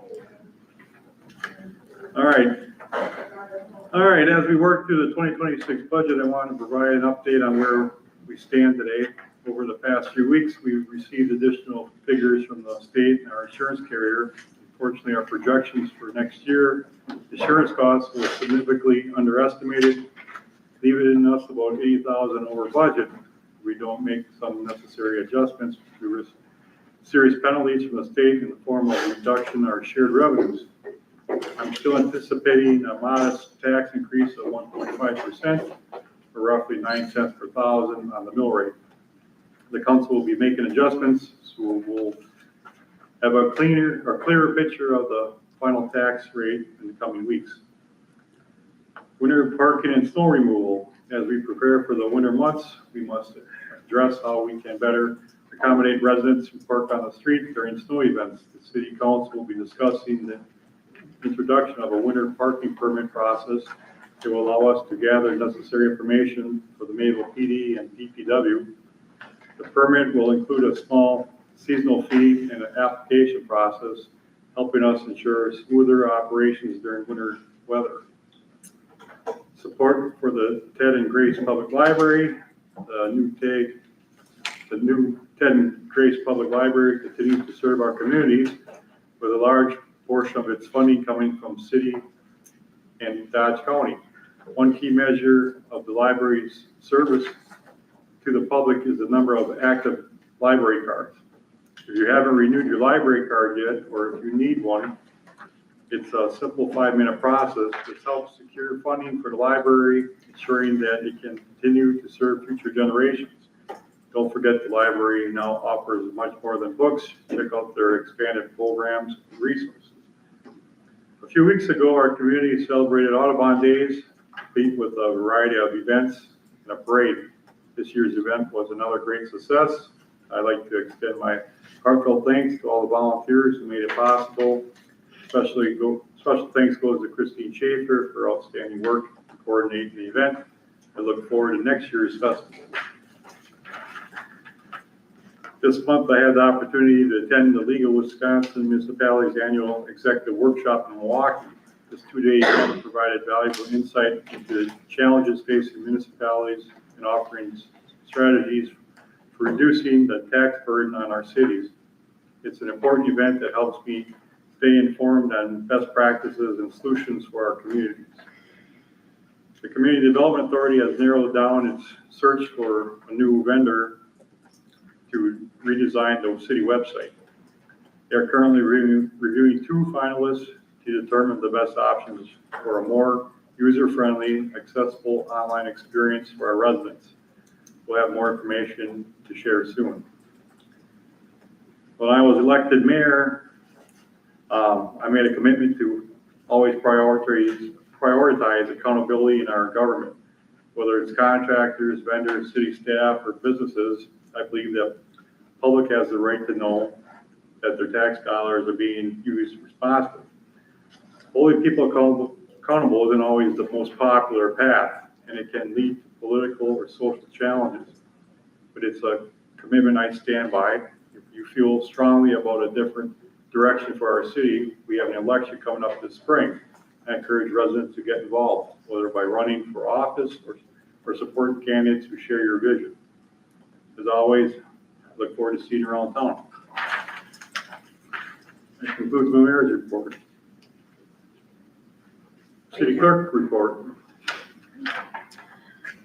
All right, as we work through the 2026 budget, I want to provide an update on where we stand today. Over the past few weeks, we've received additional figures from the state and our insurance carrier. Unfortunately, our projections for next year, insurance costs were significantly underestimated, leaving us about $80,000 over budget. We don't make some necessary adjustments to risk serious penalties from the state in the form of a reduction in our shared revenues. I'm still anticipating a modest tax increase of 1.5%, or roughly 9 cents per thousand on the mill rate. The council will be making adjustments, so we'll have a clearer picture of the final tax rate in the coming weeks. Winter parking and snow removal. As we prepare for the winter months, we must address how we can better accommodate residents who park on the street during snow events. The city council will be discussing the introduction of a winter parking permit process that will allow us to gather necessary information for the Mayville PD and DPW. The permit will include a small seasonal fee and an application process, helping us ensure smoother operations during winter weather. Support for the Ted and Grace Public Library. The new Ted and Grace Public Library continues to serve our communities with a large portion of its funding coming from city and Dodge County. One key measure of the library's service to the public is the number of active library cards. If you haven't renewed your library card yet, or if you need one, it's a simple 5-minute process. This helps secure funding for the library, ensuring that it can continue to serve future generations. Don't forget the library now offers much more than books. Check out their expanded programs and resources. A few weeks ago, our community celebrated Audubon Days, complete with a variety of events and a parade. This year's event was another great success. I'd like to extend my heartfelt thanks to all the volunteers who made it possible. Special thanks goes to Christine Schaefer for outstanding work in coordinating the event. I look forward to next year's festival. This month, I had the opportunity to attend the League of Wisconsin Municipalities Annual Executive Workshop in Milwaukee. This 2-day event provided valuable insight into the challenges facing municipalities and offering strategies for reducing the tax burden on our cities. It's an important event that helps me stay informed on best practices and solutions for our communities. The Community Development Authority has narrowed down its search for a new vendor to redesign the city website. They are currently reviewing 2 finalists to determine the best options for a more user-friendly, accessible online experience for our residents. We'll have more information to share soon. When I was elected mayor, I made a commitment to always prioritize accountability in our government. Whether it's contractors, vendors, city staff, or businesses, I believe that the public has the right to know that their tax dollars are being used responsibly. Holding people accountable isn't always the most popular path, and it can lead to political or social challenges. But it's a commitment I stand by. If you feel strongly about a different direction for our city, we have an election coming up this spring. I encourage residents to get involved, whether by running for office or supporting candidates who share your vision. As always, I look forward to seeing you around town. That concludes my mayor's report. City clerk report.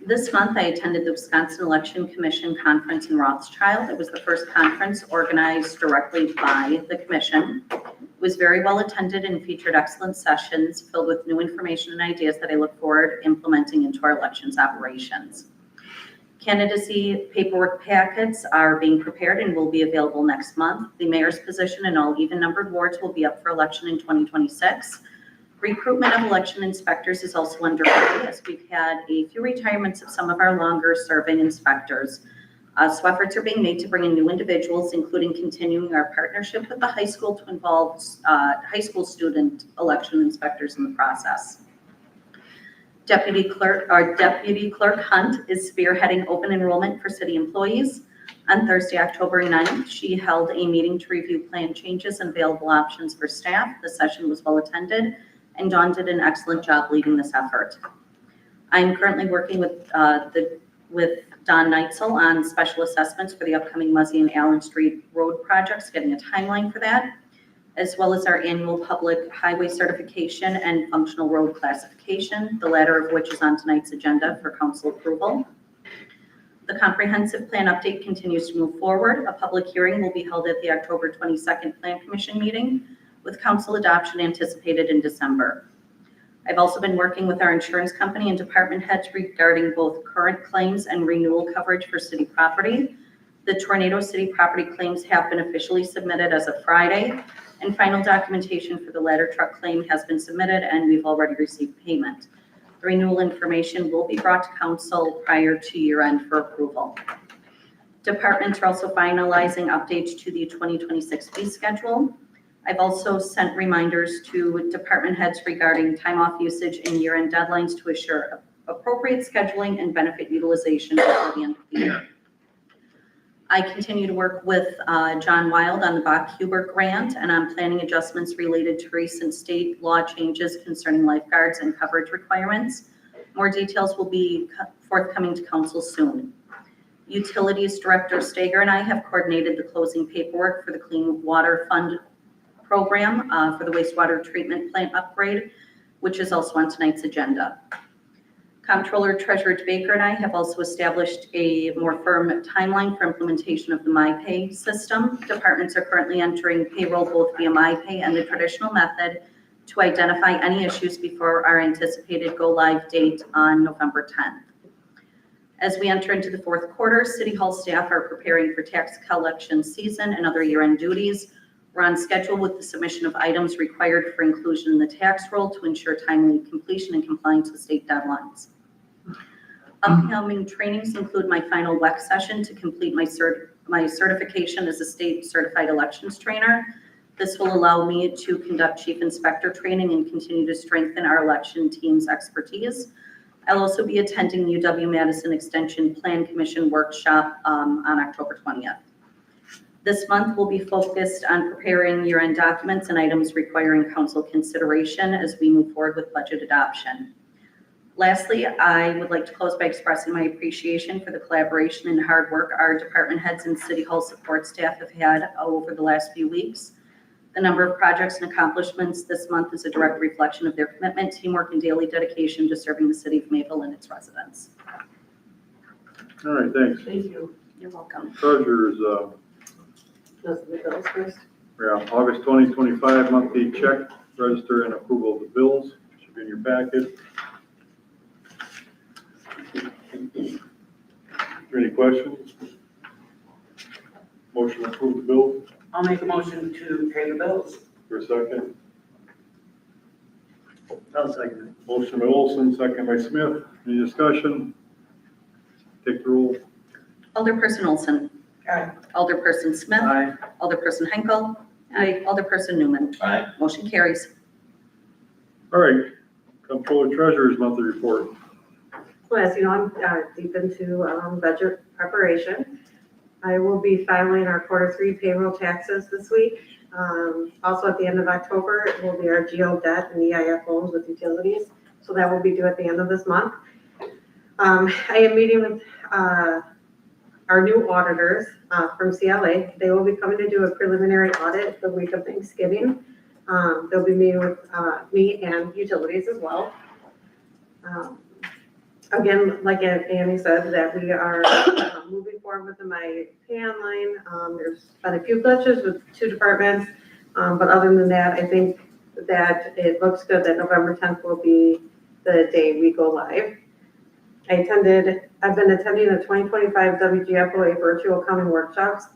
This month, I attended the Wisconsin Election Commission Conference in Rothschild. It was the first conference organized directly by the commission. It was very well attended and featured excellent sessions filled with new information and ideas that I look forward to implementing into our elections operations. Candidacy paperwork packets are being prepared and will be available next month. The mayor's position in all even-numbered wards will be up for election in 2026. Recruitment of election inspectors is also underway, as we've had a few retirements of some of our longer-serving inspectors. So efforts are being made to bring in new individuals, including continuing our partnership with the high school to involve high school student election inspectors in the process. Deputy Clerk Hunt is spearheading open enrollment for city employees. On Thursday, October 9th, she held a meeting to review plan changes and available options for staff. The session was well attended, and Dawn did an excellent job leading this effort. I'm currently working with Don Neitzel on special assessments for the upcoming Muzzy and Allen Street road projects, getting a timeline for that, as well as our annual public highway certification and functional road classification, the latter of which is on tonight's agenda for council approval. The comprehensive plan update continues to move forward. A public hearing will be held at the October 22nd Plan Commission meeting, with council adoption anticipated in December. I've also been working with our insurance company and department heads regarding both current claims and renewal coverage for city property. The Tornado City property claims have been officially submitted as of Friday, and final documentation for the ladder truck claim has been submitted, and we've already received payment. The renewal information will be brought to council prior to year end for approval. Departments are also finalizing updates to the 2026 fee schedule. I've also sent reminders to department heads regarding time off usage and year-end deadlines to assure appropriate scheduling and benefit utilization before the end of the year. I continue to work with John Wild on the Bach Huber grant, and I'm planning adjustments related to recent state law changes concerning lifeguards and coverage requirements. More details will be forthcoming to council soon. Utilities Director Stager and I have coordinated the closing paperwork for the Clean Water Fund program for the wastewater treatment plant upgrade, which is also on tonight's agenda. Comptroller Treasurer Baker and I have also established a more firm timeline for implementation of the MyPay system. Departments are currently entering payroll both via MyPay and the traditional method to identify any issues before our anticipated go-live date on November 10th. As we enter into the fourth quarter, City Hall staff are preparing for tax collection season and other year-end duties. We're on schedule with the submission of items required for inclusion in the tax roll to ensure timely completion and compliance with state deadlines. Upcoming trainings include my final WEC session to complete my certification as a state certified elections trainer. This will allow me to conduct chief inspector training and continue to strengthen our election team's expertise. I'll also be attending UW-Madison Extension Plan Commission workshop on October 20th. This month will be focused on preparing year-end documents and items requiring council consideration as we move forward with budget adoption. Lastly, I would like to close by expressing my appreciation for the collaboration and hard work our department heads and City Hall support staff have had over the last few weeks. The number of projects and accomplishments this month is a direct reflection of their commitment, teamwork, and daily dedication to serving the city of Mayville and its residents. All right, thanks. Thank you. You're welcome. Treasurer's, Those are the bills first. yeah, August 2025 monthly check register and approval of the bills. Should be in your packet. Any questions? Motion to approve the bills. I'll make a motion to pay the bills. For a second. I'll second Motion by Olson, second by Smith. Any discussion? Take the roll. Alderperson Olson. Aye. Alderperson it. Smith. Aye. Alderperson Henkel. Aye. Alderperson Newman. Aye. Motion carries. All right, Comptroller Treasurer's monthly report. Well, as you know, I'm deep into budget preparation. I will be filing our quarter three payroll taxes this week. Also at the end of October, it will be our GO debt and EIF loans with utilities. So that will be due at the end of this month. I am meeting with our new auditors from CLA. They will be coming to do a preliminary audit the week of Thanksgiving. They'll be meeting with me and utilities as well. Again, like Annie said, that we are moving forward with the MyPay online. There's been a few glitches with two departments, but other than that, I think that it looks good that November 10th will be the day we go live. I've been attending a 2025 WGFOA virtual accounting workshops.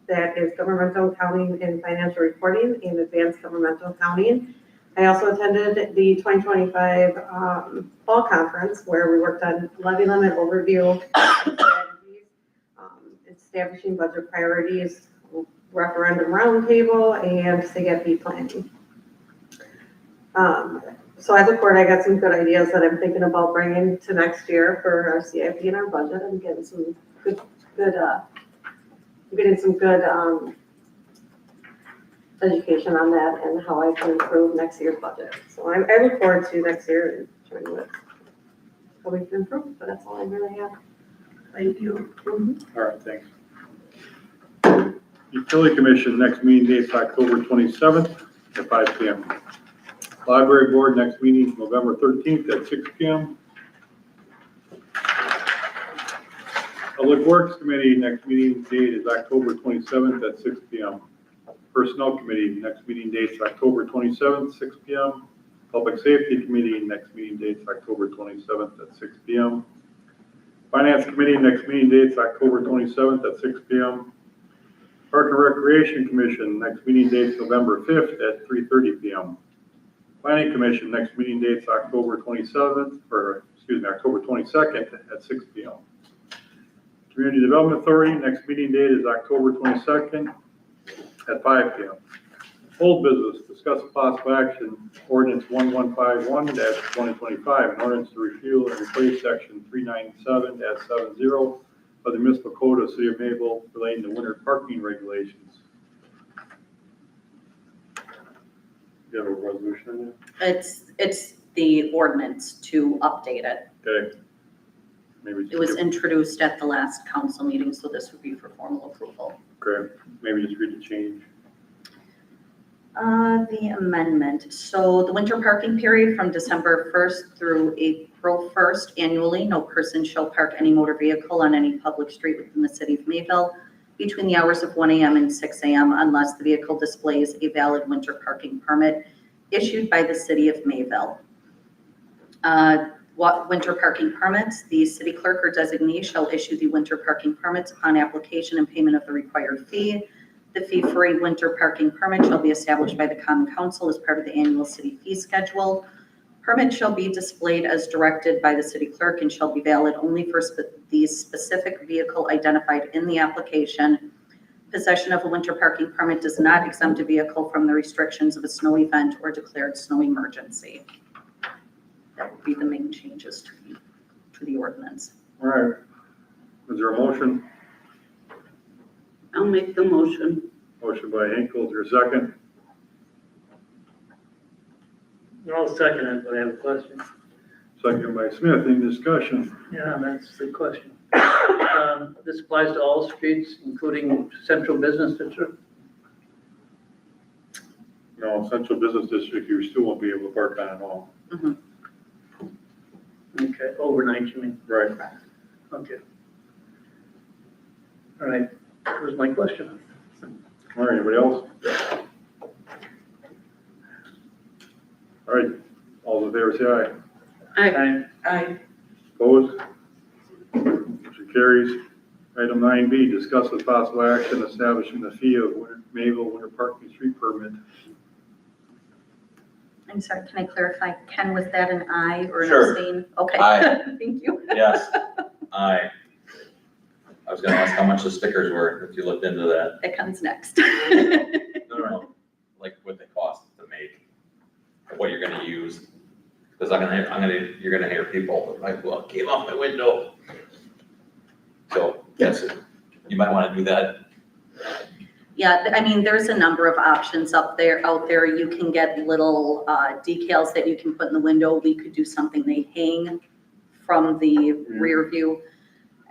That is governmental accounting and financial reporting and advanced governmental accounting. I also attended the 2025 fall conference where we worked on levy limit overview, strategies, establishing budget priorities, referendum roundtable, and CFP planning. So I look forward, I got some good ideas that I'm thinking about bringing to next year for our CIP and our budget. I'm getting some good education on that and how I can improve next year's budget. So I look forward to next year and showing what how we can improve, but that's all I really have. Thank you. All right, thanks. Utility Commission, next meeting date is October 27th at 5 p.m. Library Board, next meeting November 13th at 6 p.m. Public Works Committee, next meeting date is October 27th at 6 p.m. Personnel Committee, next meeting date is October 27th, 6 p.m. Public Safety Committee, next meeting date is October 27th at 6 p.m. Finance Committee, next meeting date is October 27th at 6 p.m. Park and Recreation Commission, next meeting date is November 5th at 3:30 p.m. Planning Commission, next meeting date is October 22nd at 6 p.m. Community Development Authority, next meeting date is October 22nd at 5 p.m. Old business, discuss possible action, ordinance 1151-2025, an ordinance to repeal and replace section 397-70 of the municipal code of the city of Mayville relating to winter parking regulations. You have a resolution on It's the ordinance to update it. that? Okay. Maybe. It was introduced at the last council meeting, so this would be for formal approval. Okay, maybe just read the change. The amendment, so the winter parking period from December 1st through April 1st annually, no person shall park any motor vehicle on any public street within the city of Mayville between the hours of 1 a.m. and 6 a.m. unless the vehicle displays a valid winter parking permit issued by the city of Mayville. What winter parking permits, the city clerk or designee shall issue the winter parking permits upon application and payment of the required fee. The fee for a winter parking permit shall be established by the common council as part of the annual city fee schedule. Permit shall be displayed as directed by the city clerk and shall be valid only for the specific vehicle identified in the application. Possession of a winter parking permit does not exempt a vehicle from the restrictions of a snow event or declared snow emergency. That would be the main changes to the ordinance. All right. Is there a motion? I'll make the motion. Motion by Hinkle, is there a second? I'll second it, but I have a question. Second by Smith, any discussion? Yeah, that's the question. This applies to all streets, including central business district? No, central business district, you still won't be able to park on it all. Okay, overnight, you mean? Right. Okay. All right, that was my question. All right, anybody else? All right, all those in favor say aye. Aye. Opposed? Motion carries. Item 9B, discuss with possible action establishing the fee of Mayville winter parking street permit. I'm sorry, can I clarify? Ken, was that an aye or an Sure. abstain? Okay. Aye. Thank you. Yes, aye. I was gonna ask how much the stickers were, if you looked into that. That comes next. No, like what they cost to make, what you're gonna use. Because you're gonna hear people like, well, it came off my window. So, yes, you might wanna do that. Yeah, I mean, there's a number of options out there. You can get little decals that you can put in the window. We could do something they hang from the rear view.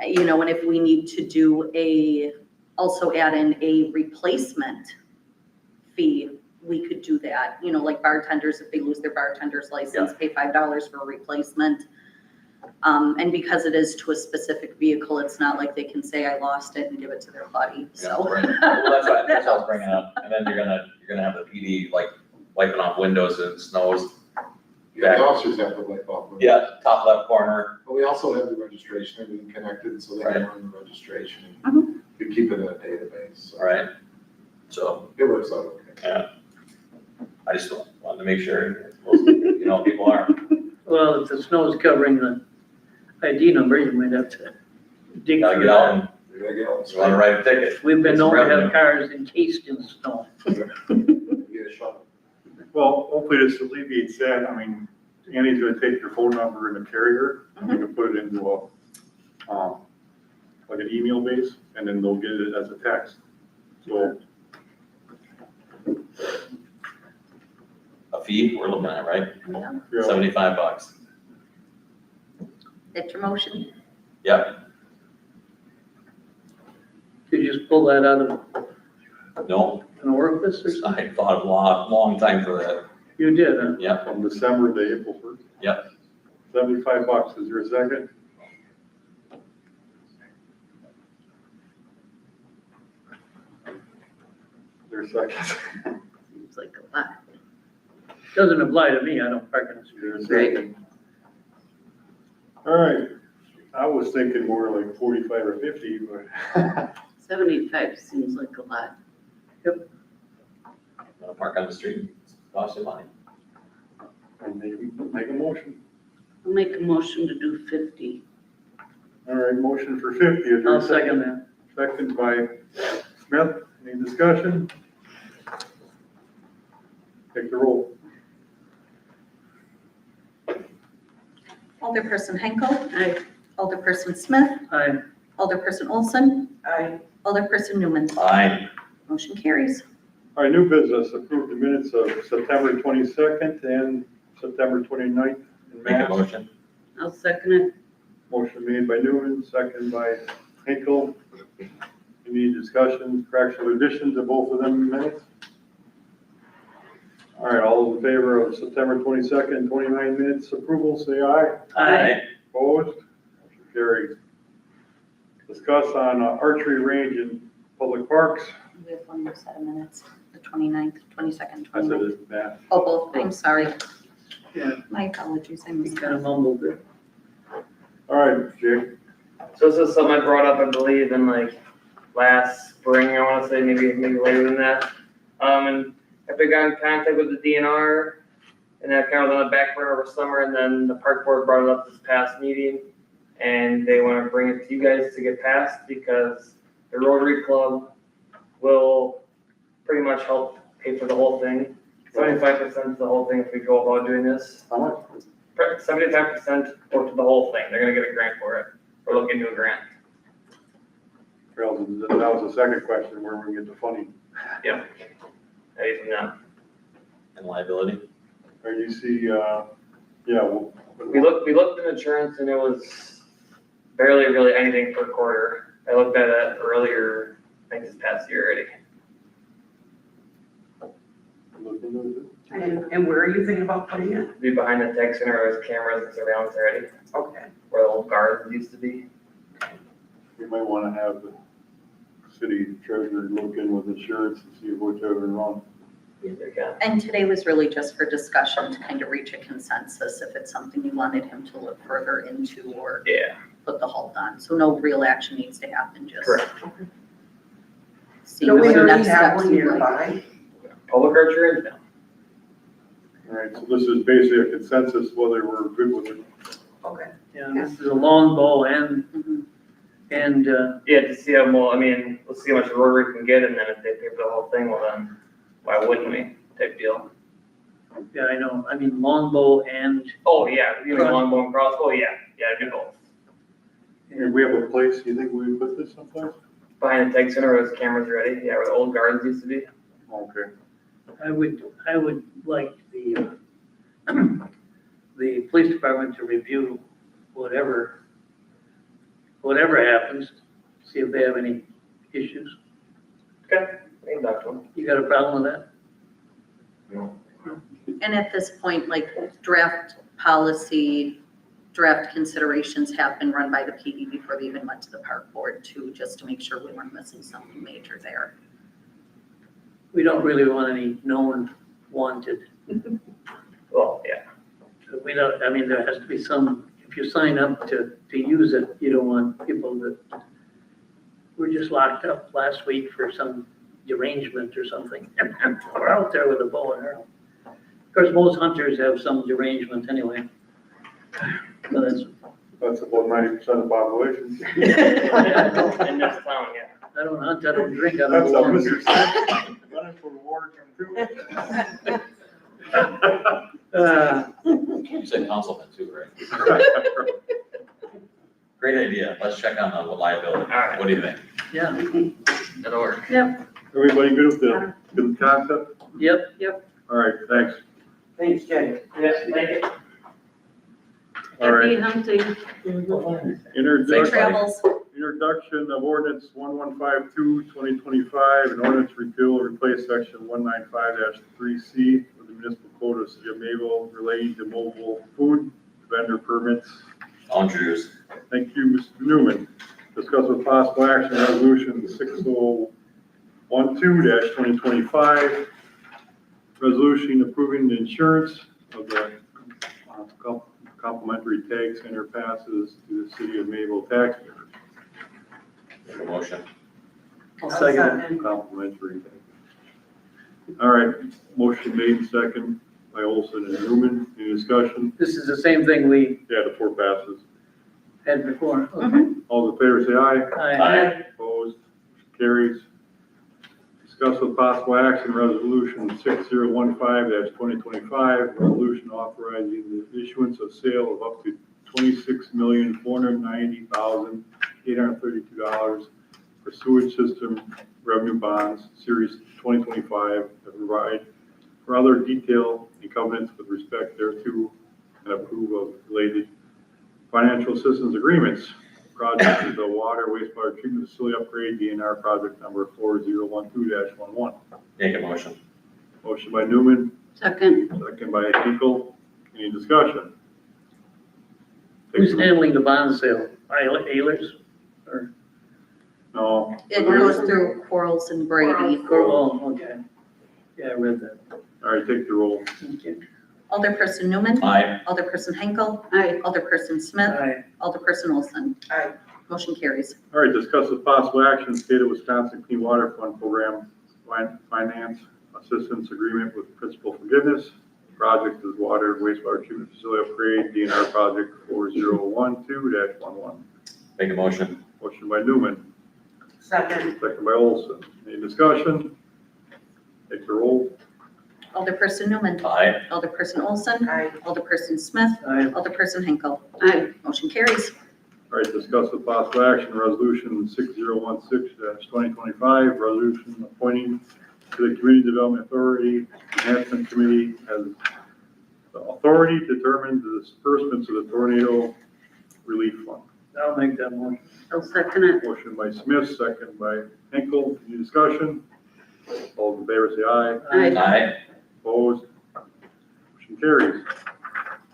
You know, and if we need to also add in a replacement fee, we could do that. You know, like bartenders, if they lose their bartender's license, pay $5 for a replacement. And because it is to a specific vehicle, it's not like they can say, I lost it and give it to their buddy, so. Yeah, right. Well, that's what I was bringing up. And then you're gonna have the PD like wiping off windows and snows. Yeah, the officers have to wipe off. Yeah, top left corner. But we also have the registration, everything connected, so they can run the registration. Mhm. We keep it in a database, so All right. So, it works out okay. yeah. I just wanted to make sure, you know, people are. Well, if the snow is covering the ID number, you might have to dig Gotta through get out that. and, There you go. you wanna write a ticket. We've been It's known to revenue. have cars encased in snow. Get a shot. Well, hopefully this alleviates that. I mean, Andy's gonna take your phone number and a carrier, and we can put it into like an email base, and then they'll get it as a text. So, A fee, we're looking at, right? Yeah. yeah, $75. That's your motion? Yep. Could you just pull that out of No, an orifice or something? I thought a long time for that. You did, huh? Yep, from December to April 1st. Yep. $75, is there a second? Is there a second? Seems like a lot. Doesn't apply to me, I don't park in the Is street. there a second? All right, I was thinking more like 45 or 50, but 75 seems like a lot. gonna park on the street, cost you money. make a motion. I'll make a motion to do 50. All right, motion for 50. Is there a I'll second that. Second by Smith. Any discussion? Take the roll. Alderperson Henkel. Aye. Alderperson Smith. Aye. Alderperson Olson. I, Alderperson Newman. Aye. Motion carries. All right, new business, approve the minutes of September 22nd and September 29th in Make a Mass. motion. I'll second it. Motion made by Newman, second by Hinkle. Any discussion, correction, or additions of both of them minutes? All right, all those in favor of September 22nd, 29 minutes approval, say aye. Opposed? Motion carries. Discuss on archery range in public parks. We have one more set of minutes, the 29th, 22nd, I said 29th. it's Matt. Oh, both, I'm sorry. Yeah, My apologies, I you missed kind of that. mumbled it. All right, Jake. So this is something I brought up, I believe, in like last spring, I wanna say, maybe later than that. And I've been got in contact with the DNR, and that kind of was on the back burner over summer, and then the park board brought it up this past meeting. And they wanna bring it to you guys to get passed, because the Rotary Club will pretty much help pay for the whole thing. 75% of the whole thing if we go about doing this. How much? 75% go to the whole thing, they're gonna get a grant for it, or look into a grant. Well, that was the second question, where we get the funding. Yep. Even that. And liability. Or you see, yeah, well. We looked at insurance and it was barely really anything per quarter. I looked at it earlier, I think this past year already. Look into and where are you thinking about putting it? Be behind the tech center, there's cameras and surveillance already, Okay. where the old guards used to be. it. We might wanna have the city treasurer look in with insurance and see if whichever wrong. There you go. And today was really just for discussion to kind of reach a consensus if it's something you wanted him to look further into or Yeah, put the halt on. So no real action needs to happen, just correct. see Do what we the already next have steps one look like. nearby? Public archery, no. All right, so this is basically a consensus whether we're good with it. Okay. Yeah, this is a long bow and, Mhm. and, Yeah, to see how, well, I mean, let's see how much Rotary can get, and then if they pay for the whole thing, well then, why wouldn't we, type deal. yeah, I know, I mean, longbow and, Oh, yeah, you mean longbow and crossbow, yeah, do both. If we have a place, you think we would put this someplace? Behind the tech center, where there's cameras ready, yeah, where the old guards used to be. Okay. I would like the, the police department to review whatever happens, see if they have any issues. Okay, I can talk to them. You got a problem with that? And at this point, like draft policy, draft considerations have been run by the PD before they even went to the park board too, just to make sure we weren't missing something major there. We don't really want any known wanted. Well, yeah, We don't, I mean, there has to be some, if you sign up to use it, you don't want people that were just locked up last week for some derangement or something. We're out there with a bow and arrow. Of course, most hunters have some derangement anyway. But That's about 90% of the population. in this town, yeah. I don't hunt, I don't drink, I That's don't a walk. Mr. Smith, running for water too. You said councilman too, right? Great idea. Let's check on the liability. All right. What do you think? Yeah, That'll work. Everybody good with the concept? yep, All right, thanks. Thanks, Jay. Yes, thank you. All right. hunting. Safe Introduction, travels. introduction of ordinance 1152, 2025, an ordinance repeal or replace section 195-3C of the municipal code of City of Mayville relating to mobile food vendor permits. I'll introduce. Thank you, Mr. Newman. Discuss with possible action resolution 6012-2025, resolution approving the insurance of the complimentary tag center passes to the City of Mayville taxpayers. Make a motion. I'll second. Complimentary. All right, motion made second by Olson and Newman. Any discussion? This is the same thing we, Yeah, the four passes. Had before, okay. Mhm. All in favor, say aye. Aye. Opposed, carries. Discuss with possible action, resolution 6015-2025, resolution authorizing the issuance of sale of up to $26,490,832 for sewage system revenue bonds, series 2025, that provide for other detail and covenants with respect thereto, and approve of related financial assistance agreements. Project is the water wastewater treatment facility upgrade, DNR project number 4012-11. Make a motion. Motion by Newman, Second. second by Hinkle. Any discussion? Who's handling the bond sale? Eilers? Or, No, It goes through Quarles and Brady. oh, okay. Yeah, I read that. all right, take the roll. Okay. Alderperson Newman. Aye. Alderperson Henkel. Alderperson Smith. Aye. Alderperson Olson. Aye. Motion carries. All right, discuss with possible action, State of Wisconsin Clean Water Fund Program Finance Assistance Agreement with Principal Forgiveness. Project is water wastewater treatment facility upgrade, DNR project 4012-11. Make a motion. Motion by Newman, Second. second by Olson. Any discussion? Take the roll. Alderperson Newman. Aye. Alderperson Olson. Aye. Alderperson Smith. Aye. Alderperson Henkel. Aye. Motion carries. All right, discuss with possible action, resolution 6016-2025, resolution appointing to the Community Development Authority Enhancement Committee as the authority to determine the disbursements of the tornado relief fund. I'll make that motion. I'll second it. Motion by Smith, second by Hinkle. Any discussion? All in favor, say aye. Aye. Opposed? Motion carries.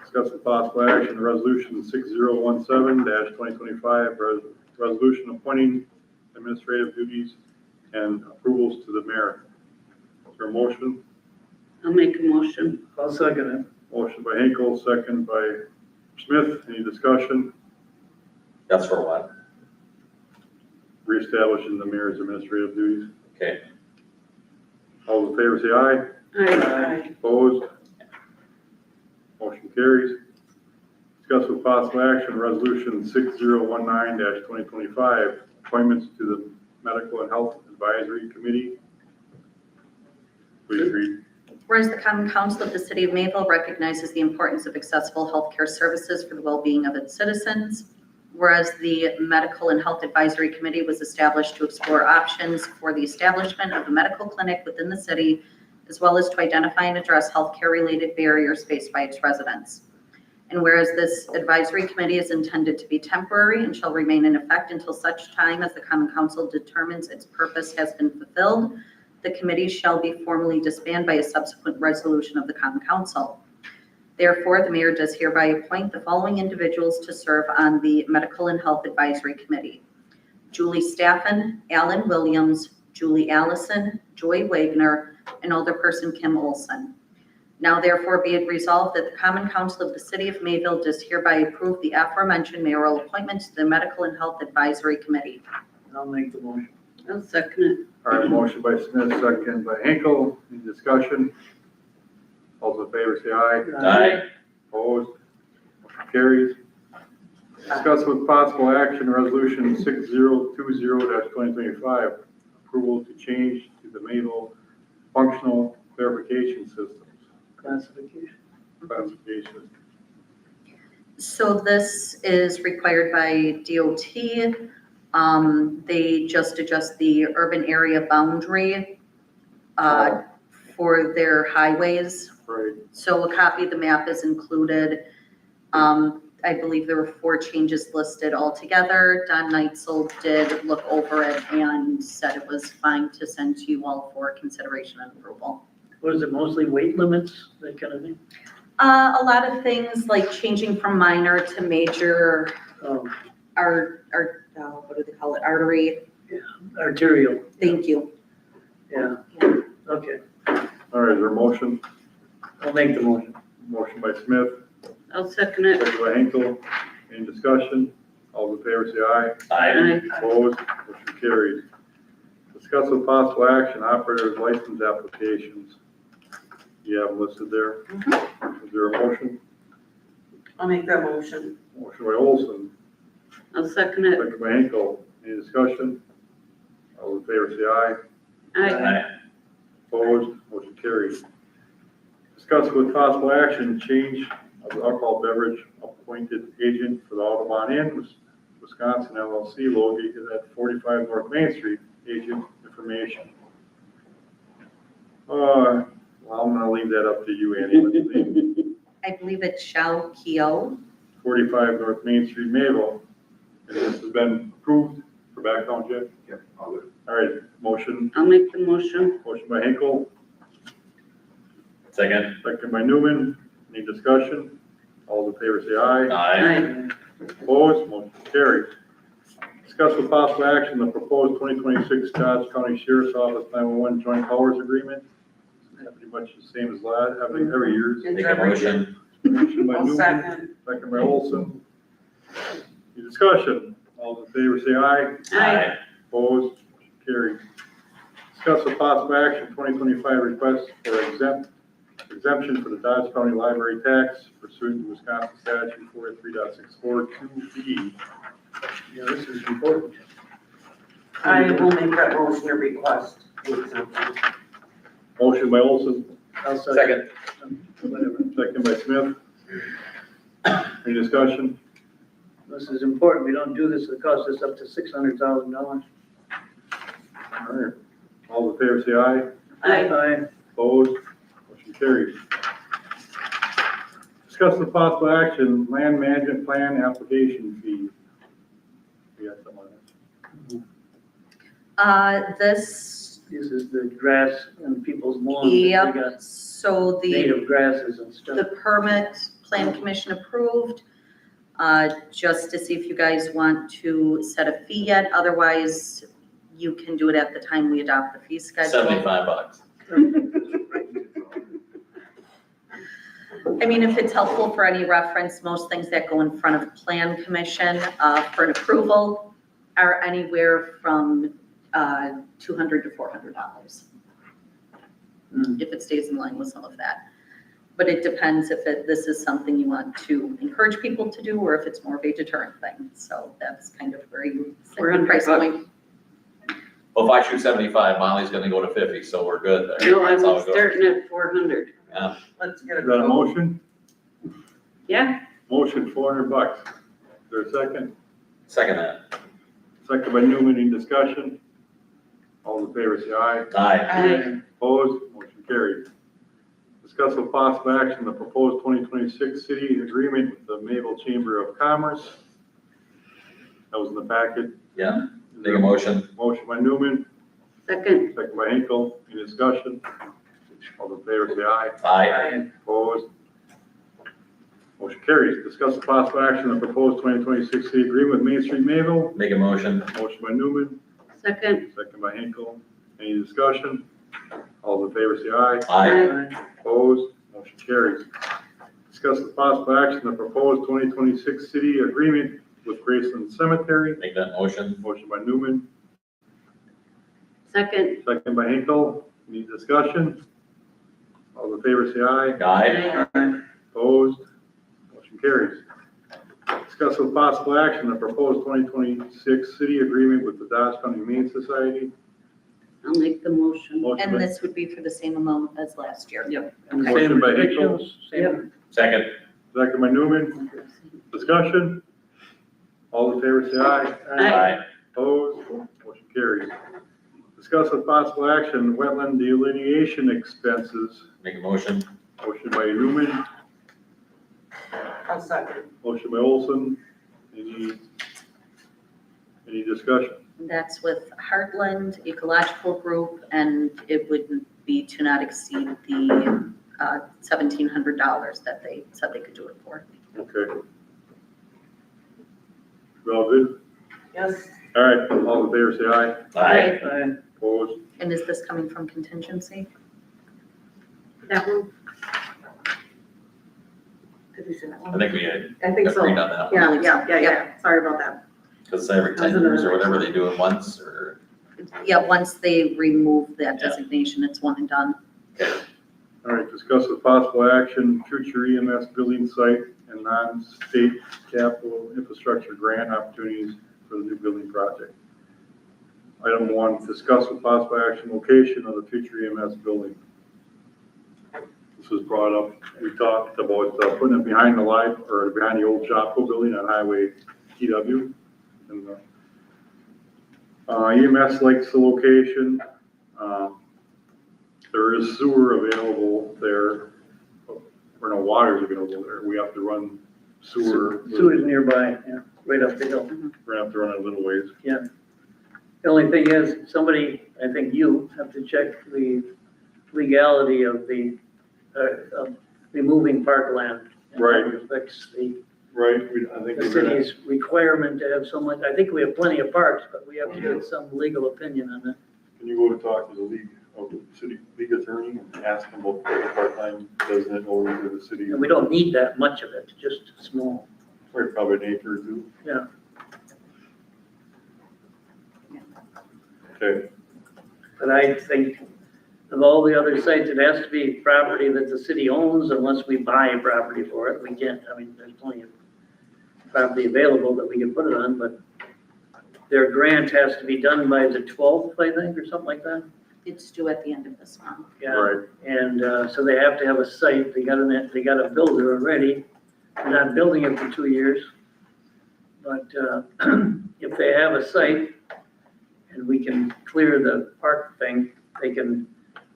Discuss with possible action, resolution 6017-2025, resolution appointing administrative duties and approvals to the mayor. Is there a motion? I'll make a motion. I'll second it. Motion by Hinkle, second by Smith. Any discussion? That's for what? Reestablishing the mayor's administrative duties. Okay. All in favor, say aye. Aye. Opposed? Motion carries. Discuss with possible action, resolution 6019-2025, appointments to the Medical and Health Advisory Committee. Please read. Whereas the Common Council of the City of Mayville recognizes the importance of accessible healthcare services for the well-being of its citizens. Whereas the Medical and Health Advisory Committee was established to explore options for the establishment of a medical clinic within the city, as well as to identify and address healthcare-related barriers faced by its residents. And whereas this advisory committee is intended to be temporary and shall remain in effect until such time as the Common Council determines its purpose has been fulfilled, the committee shall be formally disbanded by a subsequent resolution of the Common Council. Therefore, the mayor does hereby appoint the following individuals to serve on the Medical and Health Advisory Committee: Julie Staffen, Alan Williams, Julie Allison, Joy Wagner, and Alderperson Kim Olson. Now therefore be it resolved that the Common Council of the City of Mayville does hereby approve the aforementioned mayoral appointment to the Medical and Health Advisory Committee. I'll make the motion. I'll second it. All right, motion by Smith, second by Hinkle. Any discussion? All in favor, say aye. Aye. Opposed? Motion carries. Discuss with possible action, resolution 6020-2025, approval to change to the Mayville Functional Clarification Systems. Classification. So this is required by DOT. They just adjust the urban area boundary for their highways. Right. So a copy of the map is included. I believe there were 4 changes listed altogether. Don Neitzel did look over it and said it was fine to send to you all for consideration and approval. Was it mostly weight limits, that kind of thing? A lot of things like changing from minor to major, what do they call it, artery, Arterial, thank you. yeah, okay. All right, is there a motion? I'll make the motion. Motion by Smith, I'll second it. second by Hinkle. Any discussion? All in favor, say aye. Aye. Opposed? Motion carries. Discuss with possible action, operators license applications. You have them listed there. Is there a motion? I'll make that motion. Motion by Olson, I'll second it. second by Hinkle. Any discussion? All in favor, say aye. Aye. Opposed, motion carries. Discuss with possible action, change of the alcohol beverage appointed agent for the Audubon Inn, Wisconsin LLC, located at 45 North Main Street, agent information. Well, I'm gonna leave that up to you, Andy. What's the name? I believe it's Xiao Kio. 45 North Main Street, Mayville. And this has been approved for background check? Yep, I'll do it. All right, motion I'll make the motion. by Hinkle, Second. second by Newman. Any discussion? All in favor, say aye. Aye. Opposed, motion carried. Discuss with possible action the proposed 2026 Dodge County Sheriff's Office 911 Joint Powers Agreement. Pretty much the same as last, every year. Make a motion. Motion by I'll Newman, second. second by Olson. Any discussion? All in favor, say aye. Aye. Opposed, motion carried. Discuss with possible action 2025 request for exemption for the Dodge County Library tax pursuant to Wisconsin statute 403.642B. Yeah, this is important. I will make that motion to request the exemption. Motion by Olson, Second. second by Smith. Any discussion? This is important. We don't do this, it costs us up to $600,000. All right. All in favor, say aye. Aye. Opposed, motion carries. Discuss the possible action, land management plan application fee. We got some on this. This is the grass and people's lawns. We Yep, got so the native grasses and stuff. The permit plan commission approved, just to see if you guys want to set a fee yet. Otherwise, you can do it at the time we adopt the fee schedule. $75. I mean, if it's helpful for any reference, most things that go in front of plan commission for an approval are anywhere from $200 to $400. If it stays in line with some of that. But it depends if this is something you want to encourage people to do or if it's more of a deterrent thing. So that's kind of where you set the price point. Well, if I shoot 75, Molly's gonna go to 50, so we're good there. No, I That's how was it goes. starting at 400. Yeah. Let's get Is it. that a motion? Yeah. Motion, $400. Is there a second? Second that. Second by Newman, any discussion? All in favor, say aye. Aye. Opposed, motion carried. Discuss with possible action the proposed 2026 city agreement with the Mayville Chamber of Commerce. That was in the packet. Yeah. Make a motion. Motion by Newman, Second. second by Hinkle. Any discussion? All in favor, say aye. Aye. Opposed? Motion carries. Discuss the possible action on the proposed 2026 city agreement with Main Street Mayville. Make a motion. Motion by Newman, Second. second by Hinkle. Any discussion? All in favor, say aye. Aye. Opposed? Motion carries. Discuss the possible action on the proposed 2026 city agreement with Graceland Cemetery. Make that motion. Motion by Newman, Second. second by Hinkle. Any discussion? All in favor, say aye. Aye. Opposed? Motion carries. Discuss with possible action the proposed 2026 city agreement with the Dodge County Humane Society. I'll make the motion. Motion And by- this would be for the same amount as last year. Yep. And the Motion same by Hinkle. restrictions, same. Second. Second by Newman. Discussion? All in favor, say aye. Aye. Opposed? Motion carries. Discuss with possible action wetland delineation expenses. Make a motion. Motion by Newman, I'll second. motion by Olson. Any discussion? That's with Heartland Ecological Group, and it would be to not exceed the $1,700 that they said they could do it for. Okay. We all good? Yes, All right, all in favor, say aye. Aye. Aye. Opposed? And is this coming from contingency? That one? Did we say that I one? think we had I think so. agreed on that one. Yeah. Sorry about that. Because every 10 years or whatever, they do it once or. Yeah, once they remove that Yeah. designation, it's one and done. All right, discuss with possible action, future EMS building site and non-state capital infrastructure grant opportunities for the new building project. Item 1, discuss with possible action location of the future EMS building. This was brought up, we talked about putting it behind the behind the old Shopko building on Highway TW. And EMS likes the location. There is sewer available there, or no water is available there. We have to run sewer. Sewer's nearby, yeah, right up the hill. We're gonna have to run it a little ways. The only thing is, somebody, I think you, have to check the legality of of removing parkland. and how Right. it affects the Right, I think the we're gonna, city's requirement to have someone, I think we have plenty of parks, but we have to get some legal opinion on it. can you go to talk to the city league attorney and ask him about the part-time resident over to the city? And we don't need that much of it, just small. Or probably an acre or two. Yeah. Okay, But I think of all the other sites, it has to be property that the city owns unless we buy property for it. We can't, I mean, there's plenty of property available that we can put it on, but their grant has to be done by the 12th, I think, or something like that. It's due at the end of this month. Yeah. right, And so they have to have a site, they got a builder already. They're not building it for 2 years. But if they have a site and we can clear the park thing, they can,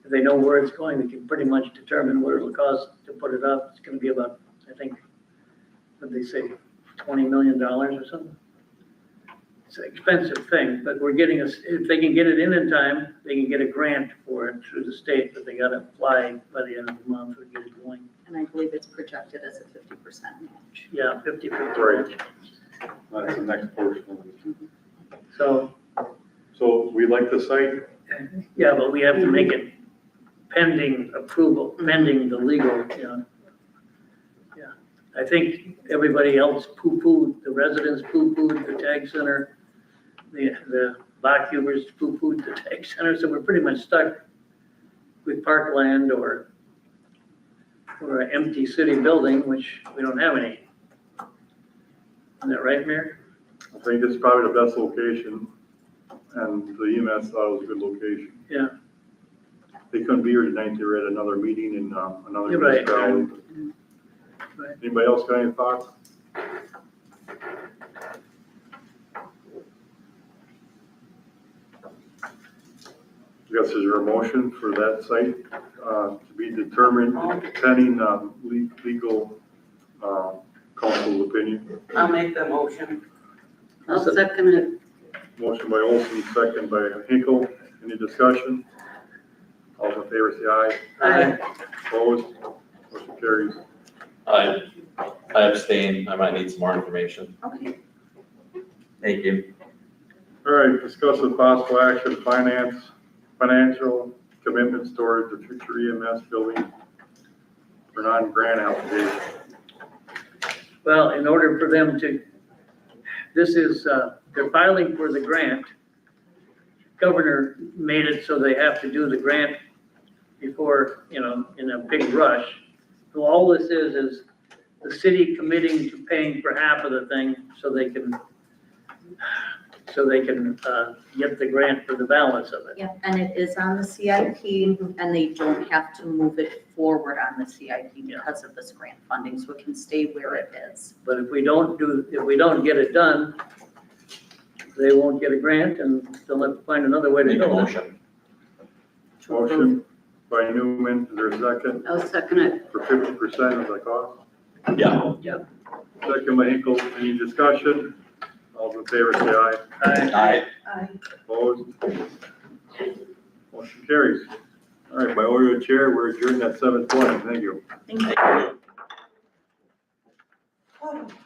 if they know where it's going, they can pretty much determine what it'll cost to put it up. It's gonna be about, I think, what'd they say, $20 million or something? It's an expensive thing, but we're getting if they can get it in time, they can get a grant for it through the state, but they gotta apply by the end of the month or get it going. And I believe it's projected as a 50% match. Yeah, 50/50. Right. That's the next portion of it. So, So we like the site, yeah, but we have to make it pending approval, pending the legal, you know. Yeah, I think everybody else poo-pooed, the residents poo-pooed the tag center, the Bachubers poo-pooed the tag center, so we're pretty much stuck with parkland or an empty city building, which we don't have any. Isn't that right, Mayor? I think it's probably the best location, and the EMS thought it was a good location. Yeah. They couldn't be here tonight, they were at another meeting in another You're right. municipality. Right. Anybody else got any thoughts? I guess is there a motion for that site to be determined pending legal counsel's opinion? I'll make the motion. I'll second it. Motion by Olson, second by Hinkle. Any discussion? All in favor, say aye. Aye. Opposed? Motion carries. I abstain, I might need some more information. Okay. Thank you. All right, discuss with possible action financial commitments towards the future EMS building for non-grant application. Well, in order for them to, this is, they're filing for the grant. Governor made it so they have to do the grant before, you know, in a big rush. So all this is the city committing to paying for half of the thing so they can get the grant for the balance of it. Yeah, and it is on the CIP, and they don't have to move it forward on the CIP because of this grant funding, so it can stay where it is. But if we don't get it done, they won't get a grant and they'll have to find another way to Make a do it. motion. Motion by Newman, is there a second? I'll second it. For 50% of the cost? Yeah. Second by Hinkle, any discussion? All in favor, say aye. Aye. Opposed? Motion carries. All right, by order of the chair, we're adjourned at 7:20. Thank you. Thank you. Thank you.